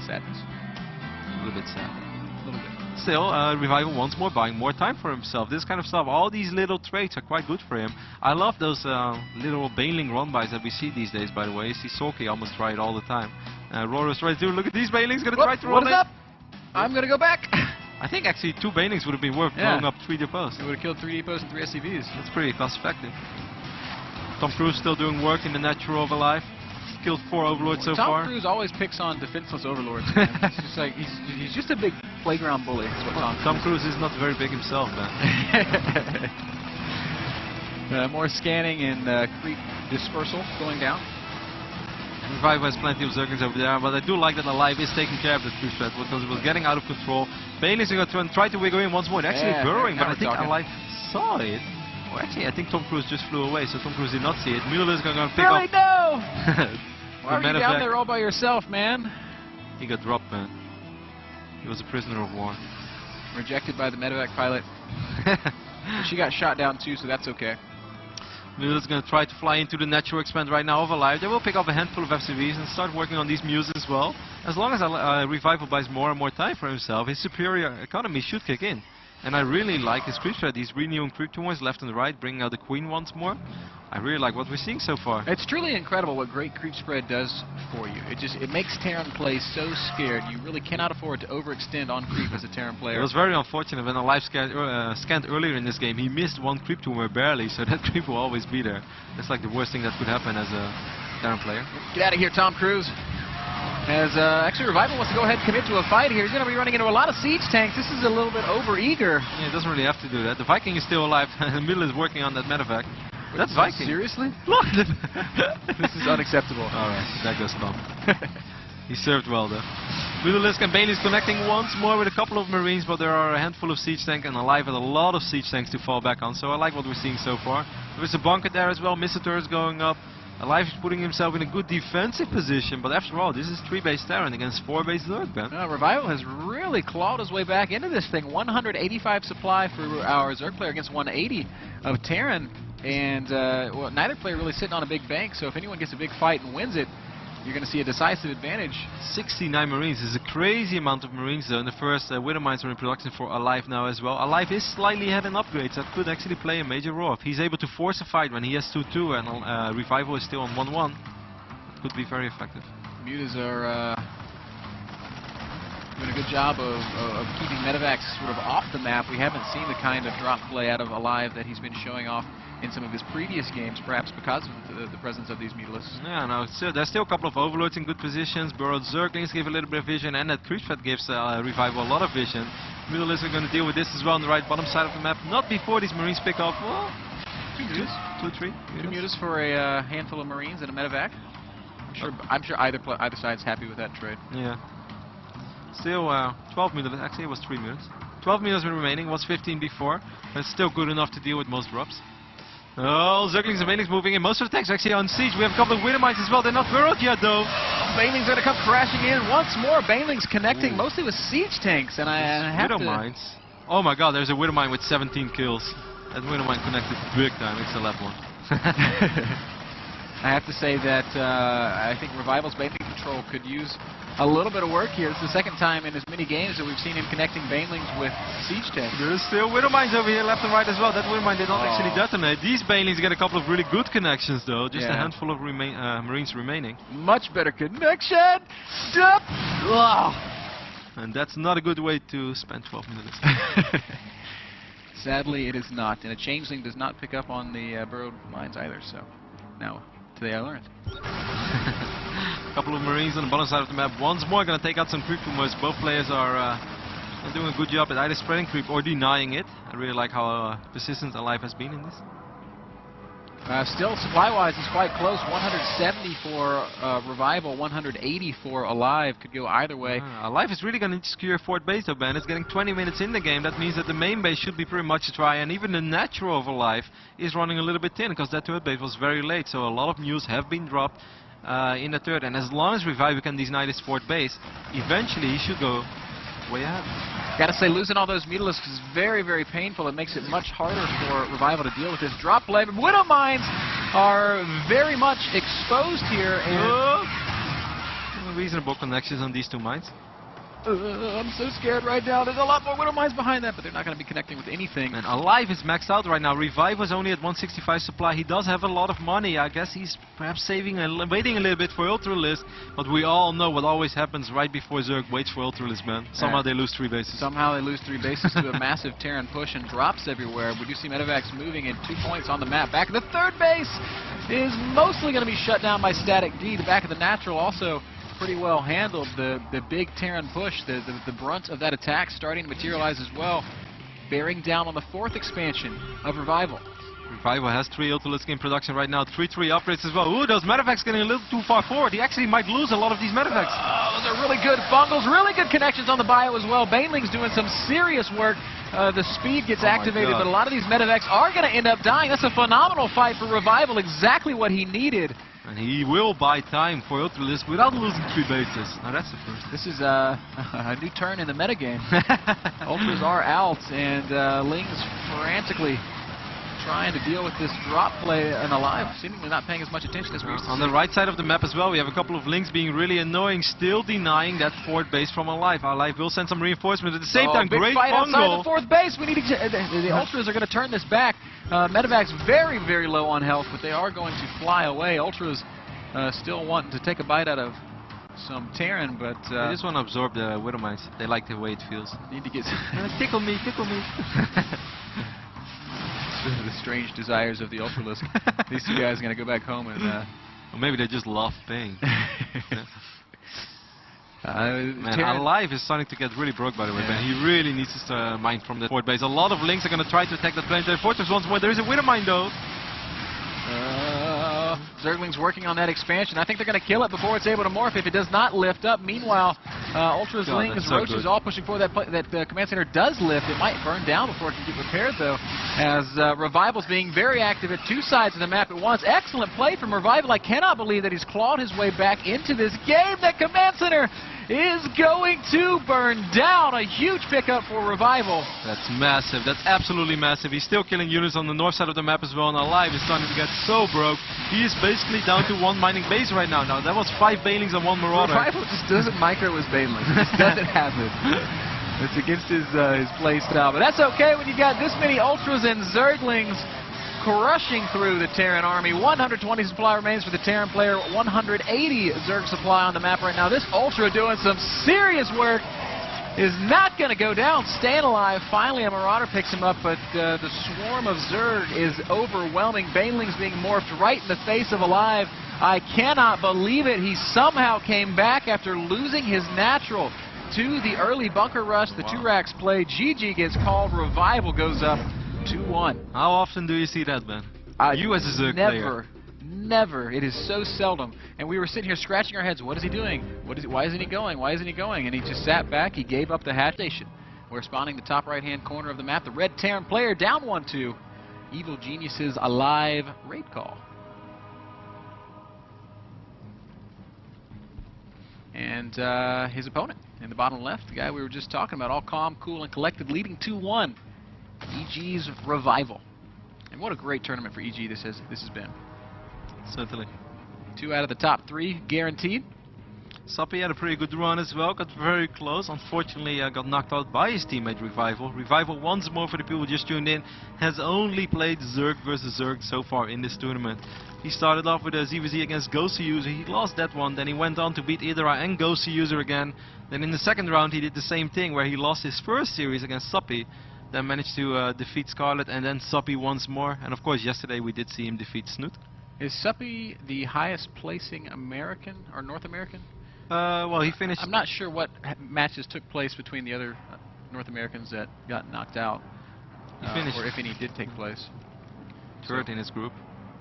Sadness. A little bit sad. A little bit. Still, Revival once more buying more time for himself. This kind of stuff, all these little traits are quite good for him. I love those little Baneling run-bys that we see these days, by the way. You see Sulky almost try it all the time. Rora's tries to look at these Banelings, gonna try to roll What is up? I'm gonna go back. I think actually 2 Banelings would have been worth blowing up 3 depots. It would have killed 3 depots and 3 SCVs. That's pretty cost effective. Tom Cruise still doing work in the natural of Alive. Killed 4 Overlords so far. Tom Cruise always picks on defenseless Overlords. It's just like he's just a big playground bully. That's what Tom Cruise is not very big himself, man. More scanning and creep dispersal going down. Revival has plenty of Zerglings over there, but I do like that Alive is taking care of the creep threat because it was getting out of control. Banelings are going to try to wiggle in once more. They're actually burrowing, but I think Alive saw it. Well, actually, I think Tom Cruise just flew away, so Tom Cruise did not see it. Mueller is going to pick up. No! Why are you down there all by yourself, man? He got dropped, man. He was a prisoner of war. Rejected by the medevac pilot. She got shot down too, so that's okay. Mueller's going to try to fly into the natural expand right now of Alive. They will pick up a handful of FCVs and start working on these Muses as well. As long as Revival buys more and more time for himself, his superior economy should kick in. And I really like his creep threat. He's renewing creep tumors left and right, bringing out the Queen once more. I really like what we're seeing so far. It's truly incredible what great creep spread does for you. It makes Terran play so scared. You really cannot afford to overextend on creep as a Terran player. It was very unfortunate when Alive scanned earlier in this game. He missed 1 creep tumor barely, so that creep will always be there. That's like the worst thing that could happen as a Terran player. Get out of here, Tom Cruise. As actually Revival wants to go ahead and commit to a fight here. He's going to be running into a lot of siege tanks. This is a little bit over-eager. Yeah, he doesn't really have to do that. The Viking is still alive. The middle is working on that medevac. That's Viking. Seriously? Look! This is unacceptable. Alright, that goes Tom. He served well though. Mutalisk and Bailey's connecting once more with a couple of Marines, but there are a handful of siege tanks, and Alive has a lot of siege tanks to fall back on, so I like what we're seeing so far. There's a bunker there as well, missile turrets going up. Alive is putting himself in a good defensive position, but after all, this is 3-base Terran against 4-base Lurk, Ben. Revival has really clawed his way back into this thing. 185 supply for our Zerg player against 180 of Terran, and well, neither player really sitting on a big bank, so if anyone gets a big fight and wins it, you're going to see a decisive advantage. 69 Marines is a crazy amount of Marines though, and the first Widow Mines are in production for Alive now as well. Alive is slightly ahead in upgrades, that could actually play a major role. If he's able to force a fight when he has 2-2 and Revival is still on 1-1, it could be very effective. Mutas are doing a good job of keeping Medevacs sort of off the map. We haven't seen the kind of drop play out of Alive that he's been showing off in some of his previous games, perhaps because of the presence of these Mutilisks. Yeah, no, there's still a couple of Overlords in good positions. Burrowed Zerglings give a little bit of vision, and that Creep Threat gives Revival a lot of vision. Mutilisks are going to deal with this as well on the right bottom side of the map. Not before these Marines pick up, well, 2 Mutas. 2 or 3. 2 Mutas for a handful of Marines and a Medevac. I'm sure either side's happy with that trade. Yeah. Still 12 Mutas. Actually, it was 3 Mutas. 12 Mutas remaining. Was 15 before, but it's still good enough to deal with most drops. Oh, Zerglings and Banelings moving in. Most of the tanks are actually on siege. We have a couple of Winter Mines as well. They're not burrowed yet, though. Banelings are going to come crashing in once more. Banelings connecting mostly with siege tanks, and I have Winter Mines. Oh my God, there's a Winter Mine with 17 kills. That Winter Mine connected big time. It's the left one. I have to say that I think Revival's Baneling control could use a little bit of work here. It's the second time in as many games that we've seen him connecting Banelings with siege tanks. There's still Winter Mines over here, left and right as well. That Winter Mine did not actually detonate. These Banelings get a couple of really good connections, though. Just a handful of Marines remaining. Much better connection. And that's not a good way to spend 12 minutes. Sadly, it is not. And a Changeling does not pick up on the burrowed mines either, so now today I learned. A couple of Marines on the bottom side of the map. Once more going to take out some creep from us. Both players are doing a good job at either spreading creep or denying it. I really like how persistent Alive has been in this. Still, supply-wise, it's quite close. 170 for Revival, 180 for Alive. Could go either way. Alive is really going to secure Fort Base, though, Ben. It's getting 20 minutes in the game. That means that the main base should be pretty much dry, and even the natural of Alive is running a little bit thin, because that third base was very late. So a lot of mules have been dropped in the third, and as long as Revival can deny this Fort Base, eventually he should go way ahead. Gotta say, losing all those Mutilisks is very, very painful. It makes it much harder for Revival to deal with this drop play. But Widow Mines are very much exposed here. And reasonable connections on these two mines. I'm so scared right now. There's a lot more Widow Mines behind that, but they're not going to be connecting with anything. And Alive is maxed out right now. Revive was only at 165 supply. He does have a lot of money. I guess he's perhaps saving and waiting a little bit for Ultralisk. But we all know what always happens right before Zerg waits for Ultralisk, man. Somehow they lose 3 bases. Somehow they lose 3 bases to a massive Terran push and drops everywhere. We do see Medevacs moving in 2 points on the map. Back of the third base is mostly going to be shut down by Static D. The back of the natural also pretty well handled. The big Terran push, the brunt of that attack starting to materialize as well, bearing down on the 4th expansion of Revival. Revival has 3 Ultralisk in production right now, 3-3 upgrades as well. Ooh, those Medevacs getting a little too far forward. He actually might lose a lot of these Medevacs. Those are really good bungles, really good connections on the bio as well. Baneling's doing some serious work. The speed gets activated, but a lot of these Medevacs are going to end up dying. That's a phenomenal fight for Revival, exactly what he needed. And he will buy time for Ultralisk without losing 3 bases. Now that's the first. This is a new turn in the metagame. Ultras are out, and Ling's frantically trying to deal with this drop play, and Alive seemingly not paying as much attention as we used to. On the right side of the map as well, we have a couple of Lings being really annoying, still denying that 4th base from Alive. Alive will send some reinforcements at the same time. Big Great fight outside bungle. the 4th base. We need to. The Ultras are going to turn this back. Medevac's very, very low on health, but they are going to fly away. Ultras still wanting to take a bite out of some Terran, but they just want to absorb the Widow Mines. They like the way it feels. Need to get tickle me, tickle me. The strange desires of the Ultralisk. These 2 guys are going to go back home and... or maybe they just love pain. Man, Terran Alive is starting to get really broke, by the way, man. He really needs to mine from the 4th base. A lot of Lings are going to try to attack the planetary fortress once more. There is a Widow Mine, though. Zergling's working on that expansion. I think they're going to kill it before it's able to morph if it does not lift up. Meanwhile, Ultras, Lings, Roaches all pushing forward. That command center does lift. It might burn down before it can get repaired, though, as Revival's being very active at 2 sides of the map at once. Excellent play from Revival. I cannot believe that he's clawed his way back into this game. That command center is going to burn down. A huge pickup for Revival. That's massive. That's absolutely massive. He's still killing units on the north side of the map as well, and Alive is starting to get so broke. He is basically down to 1 mining base right now. Now, that was 5 Banelings and 1 Marauder. Revival just doesn't micro his Banelings. It just doesn't happen. It's against his play style. But that's okay when you got this many Ultras and Zerglings crushing through the Terran army. 120 supply remains for the Terran player, 180 Zerg supply on the map right now. This Ultra doing some serious work is not going to go down. Staying alive. Finally, a Marauder picks him up, but the swarm of Zerg is overwhelming. Baneling's being morphed right in the face of Alive. I cannot believe it. He somehow came back after losing his natural to the early bunker rush. The 2-racks play. GG gets called. Revival goes up 2-1. How often do you see that, Ben? You as a Zerg player. Never. It is so seldom. And we were sitting here scratching our heads. What is he doing? Why isn't he going? Why isn't he going? And he just sat back. He gave up the hatch station. We're spawning the top right-hand corner of the map. The red Terran player down 1-2. Evil Genius's Alive raid call. And his opponent in the bottom left, the guy we were just talking about, all calm, cool, and collected, leading 2-1. EG's Revival. And what a great tournament for EG this has been. Certainly. 2 out of the top 3 guaranteed. Soppy had a pretty good run as well, got very close. Unfortunately, got knocked out by his teammate Revival. Revival, once more for the people who just tuned in, has only played Zerg versus Zerg so far in this tournament. He started off with a ZVZ against Ghosty User. He lost that one. Then he went on to beat Idra and Ghosty User again. Then in the second round, he did the same thing where he lost his first series against Soppy. Then managed to defeat Scarlet and then Soppy once more. And of course, yesterday we did see him defeat Snoot. Is Soppy the highest placing American or North American? Well, he finished... I'm not sure what matches took place between the other North Americans that got knocked out. Or if any did take place. Third in his group,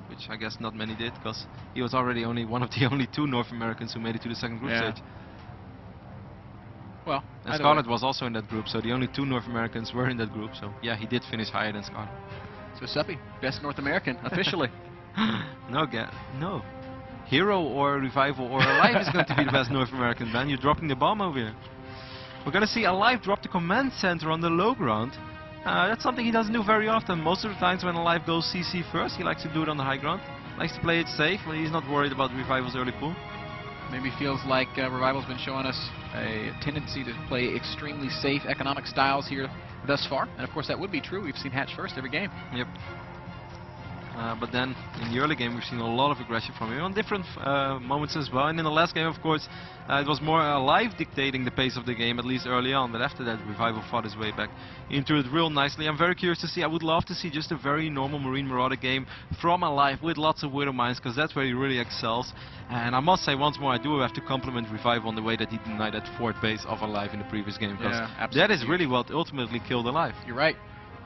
which I guess not many did, because he was already only one of the only 2 North Americans who made it to the second group stage. Well, and Scarlet was also in that group, so the only 2 North Americans were in that group, so yeah, he did finish higher than Scarlet. So Soppy, best North American, officially. No. Hero or Revival or Alive is going to be the best North American, man. You're dropping the bomb over here. We're going to see Alive drop the command center on the low ground. That's something he doesn't do very often. Most of the times when Alive goes CC first, he likes to do it on the high ground. Likes to play it safe, but he's not worried about Revival's early pull. Maybe feels like Revival's been showing us a tendency to play extremely safe economic styles here thus far. And of course that would be true. We've seen hatch first every game. Yep. But then in the early game we've seen a lot of aggression from him on different moments as well. And in the last game, of course, it was more Alive dictating the pace of the game, at least early on. But after that, Revival fought his way back into it real nicely. I'm very curious to see. I would love to see just a very normal Marine Marauder game from Alive with lots of Widow Mines, because that's where he really excels. And I must say once more, I do have to compliment Revival on the way that he denied that 4th base of Alive in the previous game, because that is really what ultimately killed Alive. You're right.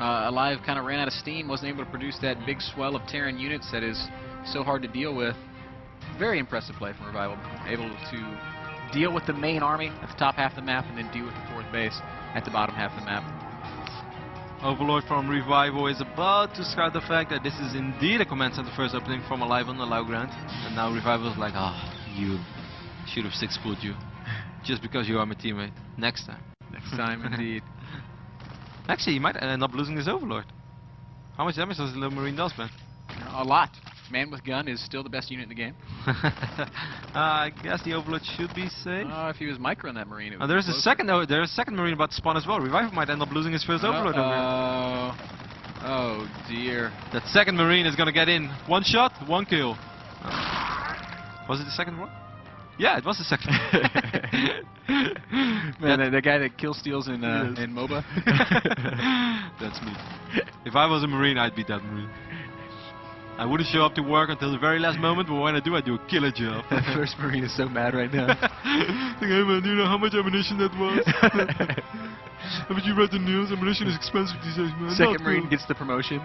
Alive kind of ran out of steam, wasn't able to produce that big swell of Terran units that is so hard to deal with. Very impressive play from Revival, able to deal with the main army at the top half of the map and then deal with the 4th base at the bottom half of the map. Overlord from Revival is about to scout the fact that this is indeed a command center first opening from Alive on the low ground. And now Revival is like, you should have 6-spooled you. Just because you are my teammate. Next time. Next time, indeed. Actually, he might end up losing his Overlord. How much damage does the little Marine does, man? A lot. Man with gun is still the best unit in the game. I guess the Overlord should be safe. If he was microing that Marine, it would there's a second Marine about to spawn as well. Revival might end up losing his first Overlord. Oh dear. That second Marine is gonna get in. 1 shot, 1 kill. Was it the second one? Yeah, it was the second one. Man, the guy that kill steals in MOBA. That's me. If I was a Marine, I'd be that Marine. I wouldn't show up to work until the very last moment, but when I do a killer job. The first Marine is so mad right now. Like, hey man, do you know how much ammunition that was? Haven't you read the news? Ammunition is expensive these days, man. Second Marine gets the promotion.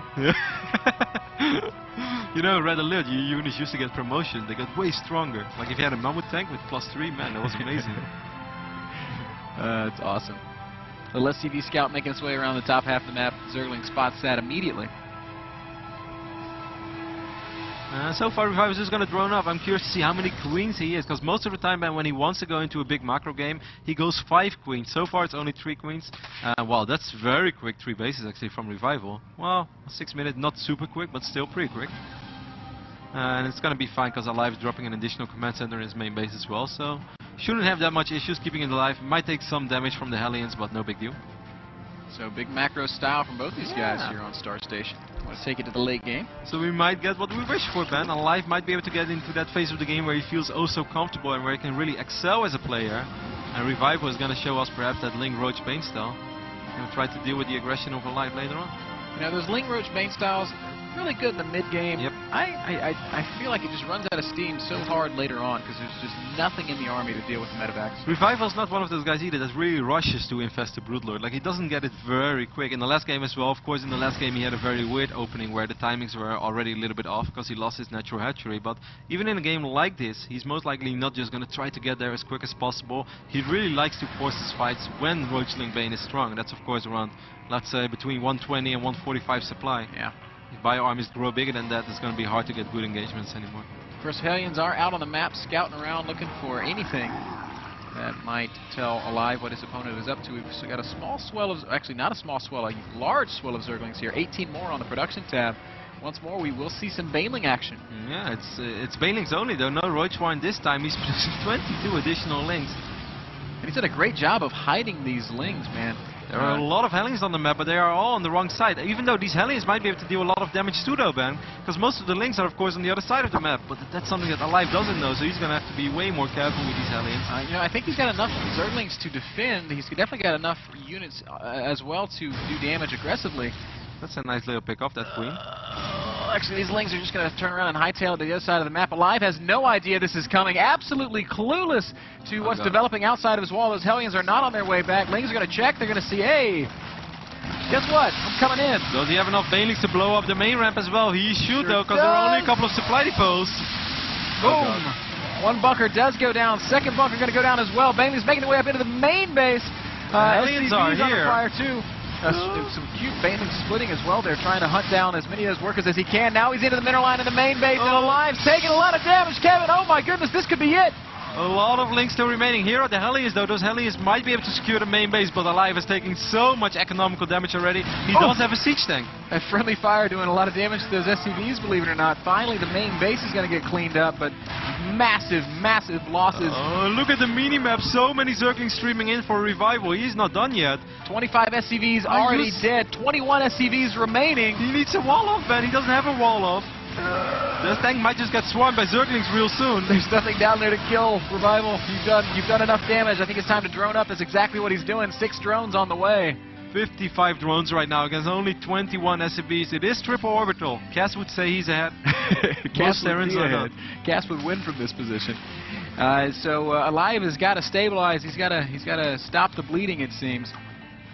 You know, Red Alert, your units used to get promotion. They got way stronger. Like if you had a Mammoth tank with +3, man, that was amazing. It's awesome. The Let's TV Scout making its way around the top half of the map. Zergling spots that immediately. So far, Revival is just going to drone up. I'm curious to see how many queens he is, because most of the time when he wants to go into a big macro game, he goes 5 queens. So far, it's only 3 queens. Wow, that's very quick. 3 bases actually from Revival. Well, 6 minutes, not super quick, but still pretty quick. And it's going to be fine, because Alive is dropping an additional command center in his main base as well. So shouldn't have that much issues keeping it alive. Might take some damage from the Hellions, but no big deal. So big macro style from both these guys here on Star Station. Want to take it to the late game. So we might get what we wish for, Ben. Alive might be able to get into that phase of the game where he feels oh so comfortable and where he can really excel as a player. And Revival is going to show us perhaps that Ling Roach Bane style. And we'll try to deal with the aggression of Alive later on. You know, those Ling Roach Bane styles, really good in the mid-game. Yep. I feel like it just runs out of steam so hard later on because there's just nothing in the army to deal with the medevacs. Revival's not one of those guys either that really rushes to infest the Broodlord. Like, he doesn't get it very quick. In the last game as well, of course, in the last game he had a very weird opening where the timings were already a little bit off because he lost his natural hatchery. But even in a game like this, he's most likely not just going to try to get there as quick as possible. He really likes to force his fights when Roachling Bane is strong. That's, of course, around, let's say, between 120 and 145 supply. Yeah. If bio armies grow bigger than that, it's going to be hard to get good engagements anymore. Of course, Hellions are out on the map, scouting around, looking for anything that might tell Alive what his opponent is up to. We've still got a small swell of, actually not a small swell, a large swell of Zerglings here. 18 more on the production tab. Once more, we will see some Baneling action. Yeah, it's Banelings only though. No Roachwine this time. He's producing 22 additional Lings. And he's done a great job of hiding these Lings, man. There are a lot of Hellions on the map, but they are all on the wrong side. Even though these Hellions might be able to do a lot of damage too, though, Ben, because most of the Lings are, of course, on the other side of the map. But that's something that Alive doesn't know, so he's going to have to be way more careful with these Hellions. You know, I think he's got enough Zerglings to defend. He's definitely got enough units as well to do damage aggressively. That's a nice little pick off, that Queen. Actually, these Lings are just going to turn around and hightail to the other side of the map. Alive has no idea this is coming, absolutely clueless to what's developing outside of his wall. Those Hellions are not on their way back. Lings are going to check. They're going to see, hey, guess what? I'm coming in. Does he have enough Banelings to blow up the main ramp as well? He should, though, because there are only a couple of supply depots. Boom. One bunker does go down. Second bunker going to go down as well. Banelings making their way up into the main base. Hellions are here. Fire too. Some cute Banelings splitting as well. They're trying to hunt down as many of those workers as he can. Now he's into the mineral line in the main base, and Alive's taking a lot of damage. Kevin, oh my goodness, this could be it. A lot of Lings still remaining. Here are the Hellions, though. Those Hellions might be able to secure the main base, but Alive is taking so much economical damage already. He does have a siege tank. A friendly fire doing a lot of damage to those SCVs, believe it or not. Finally, the main base is going to get cleaned up, but massive, massive losses. Oh, look at the mini-map. So many Zerglings streaming in for Revival. He's not done yet. 25 SCVs already dead. 21 SCVs remaining. He needs a wall-off, man. He doesn't have a wall-off. This tank might just get swarmed by Zerglings real soon. There's nothing down there to kill, Revival. You've done enough damage. I think it's time to drone up. That's exactly what he's doing. 6 drones on the way. 55 drones right now against only 21 SCVs. It is triple orbital. Cass would say he's ahead. Cass would be ahead. Cass would win from this position. So Alive has got to stabilize. He's got to stop the bleeding, it seems.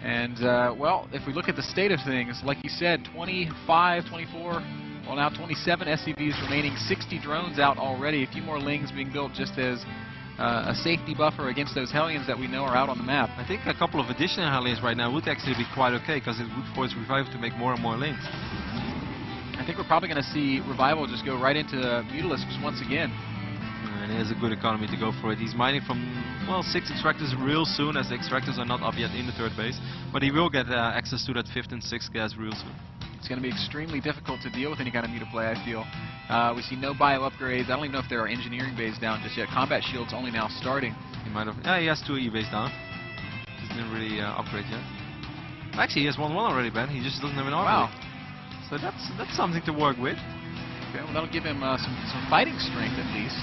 And well, if we look at the state of things, like you said, 25, 24. Well, now 27 SCVs remaining, 60 drones out already, a few more Lings being built just as a safety buffer against those Hellions that we know are out on the map. I think a couple of additional Hellions right now would actually be quite okay, because it would force Revival to make more and more Lings. I think we're probably going to see Revival just go right into Mutalisks once again. And he has a good economy to go for it. He's mining from, well, 6 extractors real soon, as the extractors are not up yet in the 3rd base. But he will get access to that 5th and 6th gas real soon. It's going to be extremely difficult to deal with any kind of mutaplay, I feel. We see no bio upgrades. I don't even know if there are engineering bays down just yet. Combat shields only now starting. He might have. Yeah, he has 2 E-bays down. Just didn't really upgrade yet. Actually, he has 1-1 already, Ben. He just doesn't have an army. Wow. So that's something to work with. Okay, well, that'll give him some fighting strength at least.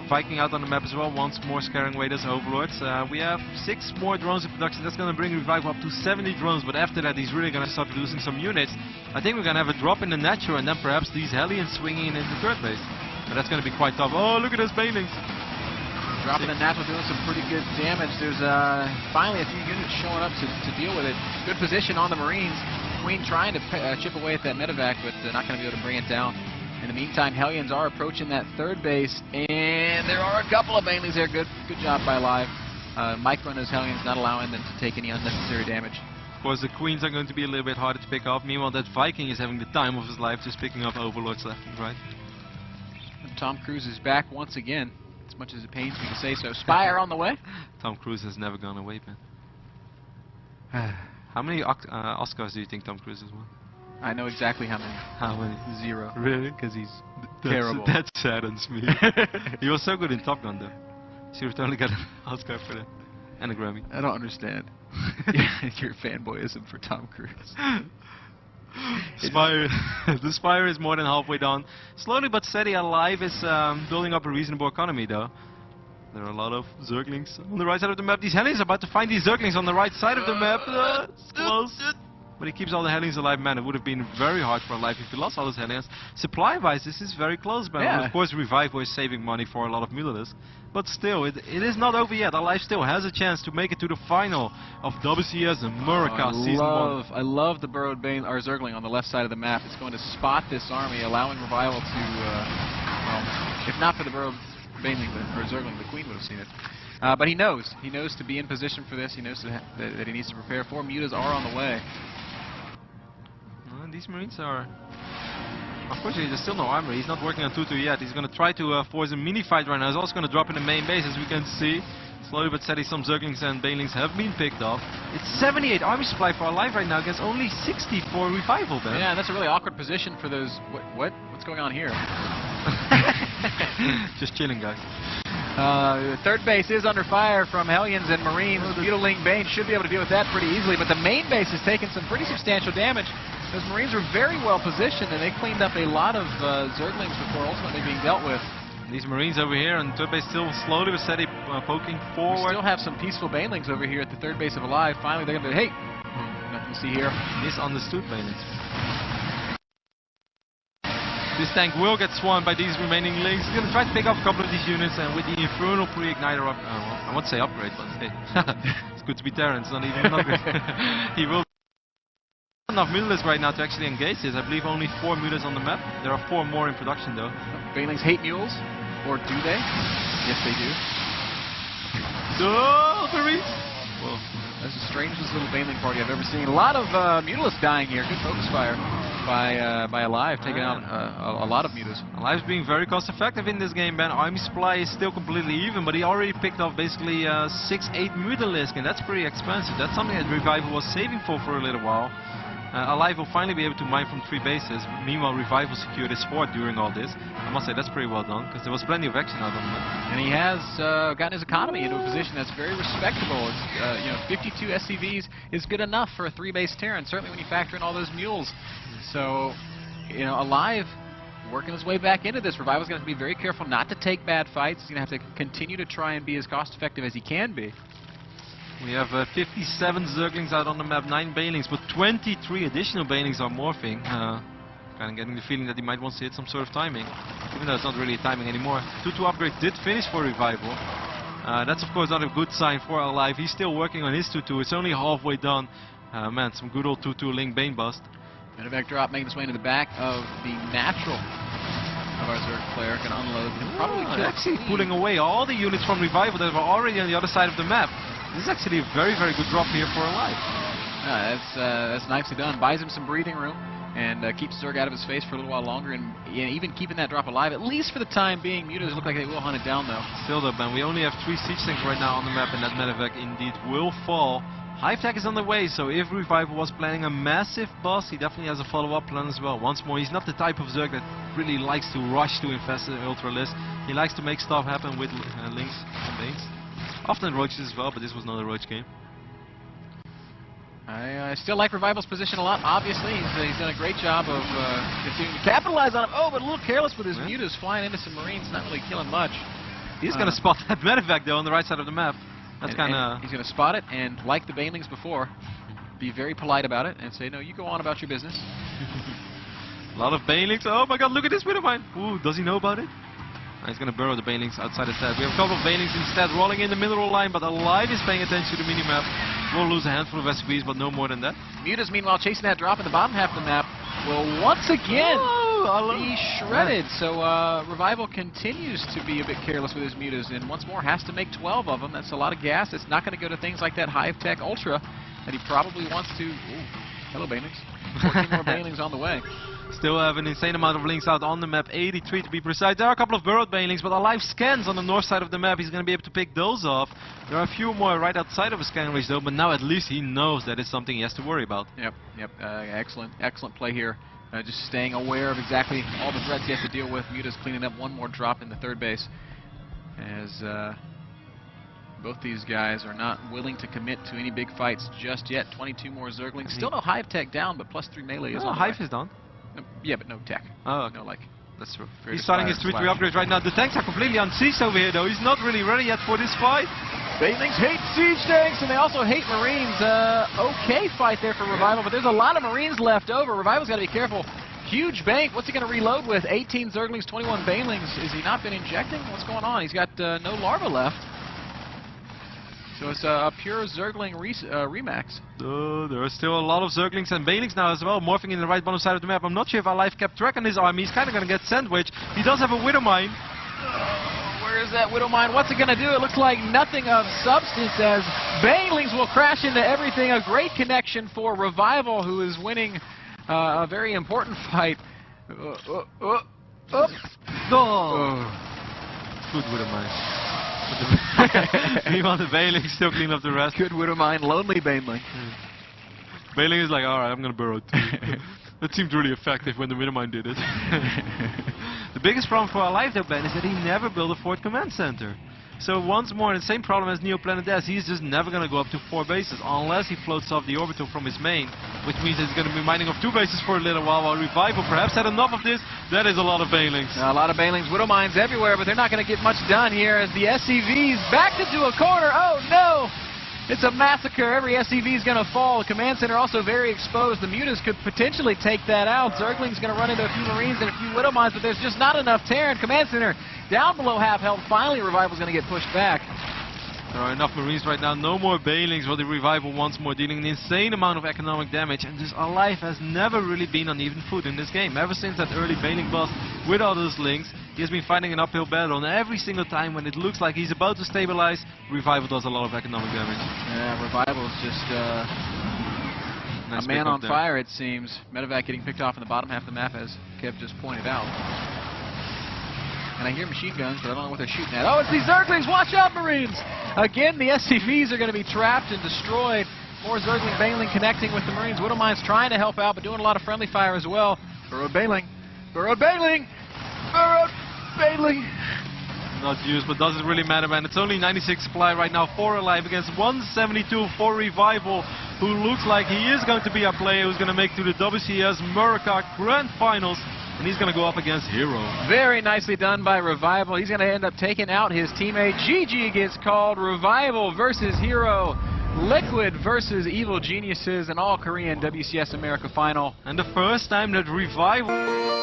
Viking out on the map as well, once more scaring away those overlords. We have 6 more drones in production. That's going to bring Revival up to 70 drones, but after that he's really going to start producing some units. I think we're going to have a drop in the natural, and then perhaps these Hellions swinging in the 3rd base. But that's going to be quite tough. Oh, look at those Banelings. Dropping the natural, doing some pretty good damage. There's finally a few units showing up to deal with it. Good position on the Marines. Queen trying to chip away at that medevac, but not going to be able to bring it down. In the meantime, Hellions are approaching that 3rd base, and there are a couple of Banelings there. Good job by Alive. Micro and those Hellions not allowing them to take any unnecessary damage. Of course, the Queens are going to be a little bit harder to pick up. Meanwhile, that Viking is having the time of his life, just picking up overlords left and right. And Tom Cruise is back once again, as much as it pains me to say so. Spire on the way. Tom Cruise has never gone away, man. How many Oscars do you think Tom Cruise has won? I know exactly how many. How many? 0. Really? Because he's terrible. That saddens me. He was so good in Top Gun, though. Should have totally got an Oscar for that. And a Grammy. I don't understand. Your fanboyism for Tom Cruise. Spire. The Spire is more than halfway done. Slowly but steady, Alive is building up a reasonable economy, though. There are a lot of Zerglings on the right side of the map. These Hellions are about to find these Zerglings on the right side of the map. It's close. But he keeps all the Hellions alive. Man, it would have been very hard for Alive if he lost all his Hellions. Supply-wise, this is very close, man. Yeah. Of course, Revival is saving money for a lot of Mutalisks. But still, it is not over yet. Alive still has a chance to make it to the final of WCS America Season 1. I love the burrowed Zergling on the left side of the map. It's going to spot this army, allowing Revival to, well, if not for the burrowed Baneling or Zergling, the Queen would have seen it. But he knows to be in position for this. He knows that he needs to prepare for. Mutas are on the way. These Marines are... Unfortunately, there's still no armor. He's not working on 2-2 yet. He's going to try to force a mini fight right now. He's also going to drop in the main base, as we can see. Slowly but steady, some Zerglings and Banelings have been picked off. It's 78 army supply for Alive right now against only 60 for Revival, Ben. Yeah, that's a really awkward position for those... What's going on here? Just chilling, guys. Third base is under fire from Hellions and Marines. Mutaling Bane should be able to deal with that pretty easily, but the main base has taken some pretty substantial damage. Those Marines were very well positioned, and they cleaned up a lot of Zerglings before ultimately being dealt with. These Marines over here, and third base still slowly but steady poking forward. We still have some peaceful Banelings over here at the third base of Alive. Finally, they're going to be, hey, nothing to see here. Misunderstood Banelings. This tank will get swarmed by these remaining links. He's going to try to pick up a couple of these units, and with the Infernal Pre-Igniter up, well, I won't say upgrade, but hey, it's good to be Terran, it's not even an upgrade. He will enough Mutalisks right now to actually engage this. I believe only 4 Mutalisks on the map. There are 4 more in production though. Banelings hate mules, or do they? Yes, they do. Whoa. That's the strangest little Baneling party I've ever seen. A lot of Mutalisks dying here. Good focus fire by Alive, taking out a lot of Mutas. Alive's being very cost effective in this game, Ben. Army supply is still completely even, but he already picked off basically 6-8 Mutalisks, and that's pretty expensive. That's something that Revival was saving for a little while. Alive will finally be able to mine from 3 bases. Meanwhile, Revival secured his fort during all this. I must say that's pretty well done, because there was plenty of action out on the map. And he has gotten his economy into a position that's very respectable. It's, 52 SCVs is good enough for a 3-base Terran, certainly when you factor in all those mules. So, Alive working his way back into this. Revival's going to have to be very careful not to take bad fights. He's going to have to continue to try and be as cost-effective as he can be. We have 57 Zerglings out on the map, 9 Banelings, but 23 additional Banelings are morphing. Kind of getting the feeling that he might want to hit some sort of timing, even though it's not really timing anymore. 2-2 upgrade did finish for Revival. That's of course not a good sign for Alive. He's still working on his 2-2. It's only halfway done. Man, some good old 2-2 Link Bane bust. Medevac drop making its way into the back of the natural of our Zerg player. Going to unload and probably kill. Actually pulling away all the units from Revival that were already on the other side of the map. This is actually a very, very good drop here for Alive. That's nicely done. Buys him some breathing room and keeps Zerg out of his face for a little while longer, and even keeping that drop alive, at least for the time being. Mutas look like they will hunt it down, though. Still, though, Ben, we only have 3 siege tanks right now on the map, and that Medevac indeed will fall. Hive Tech is on the way, so if Revival was planning a massive boss, he definitely has a follow-up plan as well. Once more, he's not the type of Zerg that really likes to rush to infest the Ultra list. He likes to make stuff happen with links and Banes. Often roaches as well, but this was not a roach game. I still like Revival's position a lot. Obviously, he's done a great job of continuing to capitalize on him. Oh, but a little careless with his Mutas, flying into some Marines, not really killing much. He's going to spot that Medevac, though, on the right side of the map. That's kind of... He's going to spot it, and like the Banelings before, be very polite about it, and say, no, you go on about your business. A lot of Banelings. Oh my god, look at this bit of mine. Ooh, does he know about it? He's going to burrow the Banelings outside his head. We have a couple of Banelings instead rolling in the mineral line, but Alive is paying attention to the minimap. We'll lose a handful of SCVs, but no more than that. Mutas, meanwhile, chasing that drop in the bottom half of the map, will once again be shredded. So Revival continues to be a bit careless with his Mutas, and once more has to make 12 of them. That's a lot of gas. It's not going to go to things like that Hive Tech Ultra that he probably wants to... Ooh, hello, Banelings. 14 more Banelings on the way. Still have an insane amount of links out on the map, 83 to be precise. There are a couple of burrowed Banelings, but Alive scans on the north side of the map. He's going to be able to pick those off. There are a few more right outside of his scan range, though, but now at least he knows that it's something he has to worry about. Yep. Excellent play here. Just staying aware of exactly all the threats he has to deal with. Muta's cleaning up one more drop in the third base, as both these guys are not willing to commit to any big fights just yet. 22 more Zerglings. Still no Hive Tech down, but +3 melee is on the Hive way. is down. Yeah, but no tech. Oh, okay. No, like, That's true. He's starting his 3-3 upgrades right now. The tanks are completely unsieged over here, though. He's not really ready yet for this fight. Banelings hate siege tanks, and they also hate Marines. Okay fight there for Revival, but there's a lot of Marines left over. Revival's got to be careful. Huge bank. What's he going to reload with? 18 Zerglings, 21 Banelings. Is he not been injecting? What's going on? He's got no larva left. So it's a pure Zergling remax. There are still a lot of Zerglings and Banelings now as well, morphing in the right bottom side of the map. I'm not sure if Alive kept track on his army. He's kind of going to get sandwiched. He does have a Widow Mine. Where is that Widow Mine? What's it going to do? It looks like nothing of substance as Banelings will crash into everything. A great connection for Revival, who is winning a very important fight. Good Widow Mine. Meanwhile, the Baneling still clean up the rest. Good Widow Mine, lonely Baneling. Baneling is like, alright, I'm gonna burrow too. That seemed really effective when the Widow Mine did it. The biggest problem for Alive though, Ben, is that he never built a 4th command center. So once more, the same problem as Neoplanet has, he's just never going to go up to 4 bases unless he floats off the orbital from his main, which means he's going to be mining off 2 bases for a little while Revival perhaps had enough of this. That is a lot of Banelings. A lot of Banelings, Widow Mines everywhere, but they're not going to get much done here as the SCVs backed into a corner. Oh no! It's a massacre. Every SCV is going to fall. The command center also very exposed. The Mutas could potentially take that out. Zergling's going to run into a few Marines and a few Widow Mines, but there's just not enough Terran. Command center down below half health. Finally, Revival's going to get pushed back. There are enough Marines right now. No more Banelings for the Revival once more, dealing an insane amount of economic damage. And just Alive has never really been on even foot in this game. Ever since that early Baneling bust with all those links, he has been fighting an uphill battle, and every single time when it looks like he's about to stabilize, Revival does a lot of economic damage. Yeah, Revival's just nice a man on fire, it seems. Medevac getting picked off in the bottom half of the map, as Kev just pointed out. And I hear machine guns, but I don't know what they're shooting at. Oh, it's these Zerglings! Watch out, Marines! Again, the SCVs are going to be trapped and destroyed. More Zergling Baneling connecting with the Marines. Widow Mine's trying to help out, but doing a lot of friendly fire as well. Burrowed Baneling! Burrowed Baneling! Burrowed Baneling! Not used, but doesn't really matter, man. It's only 96 supply right now for Alive against 172 for Revival, who looks like he is going to be a player who's going to make to the WCS Murica Grand Finals. And he's going to go up against Hero. Very nicely done by Revival. He's going to end up taking out his teammate. GG gets called. Revival versus Hero. Liquid versus Evil Geniuses. An all-Korean WCS America final. And the first time that Revival...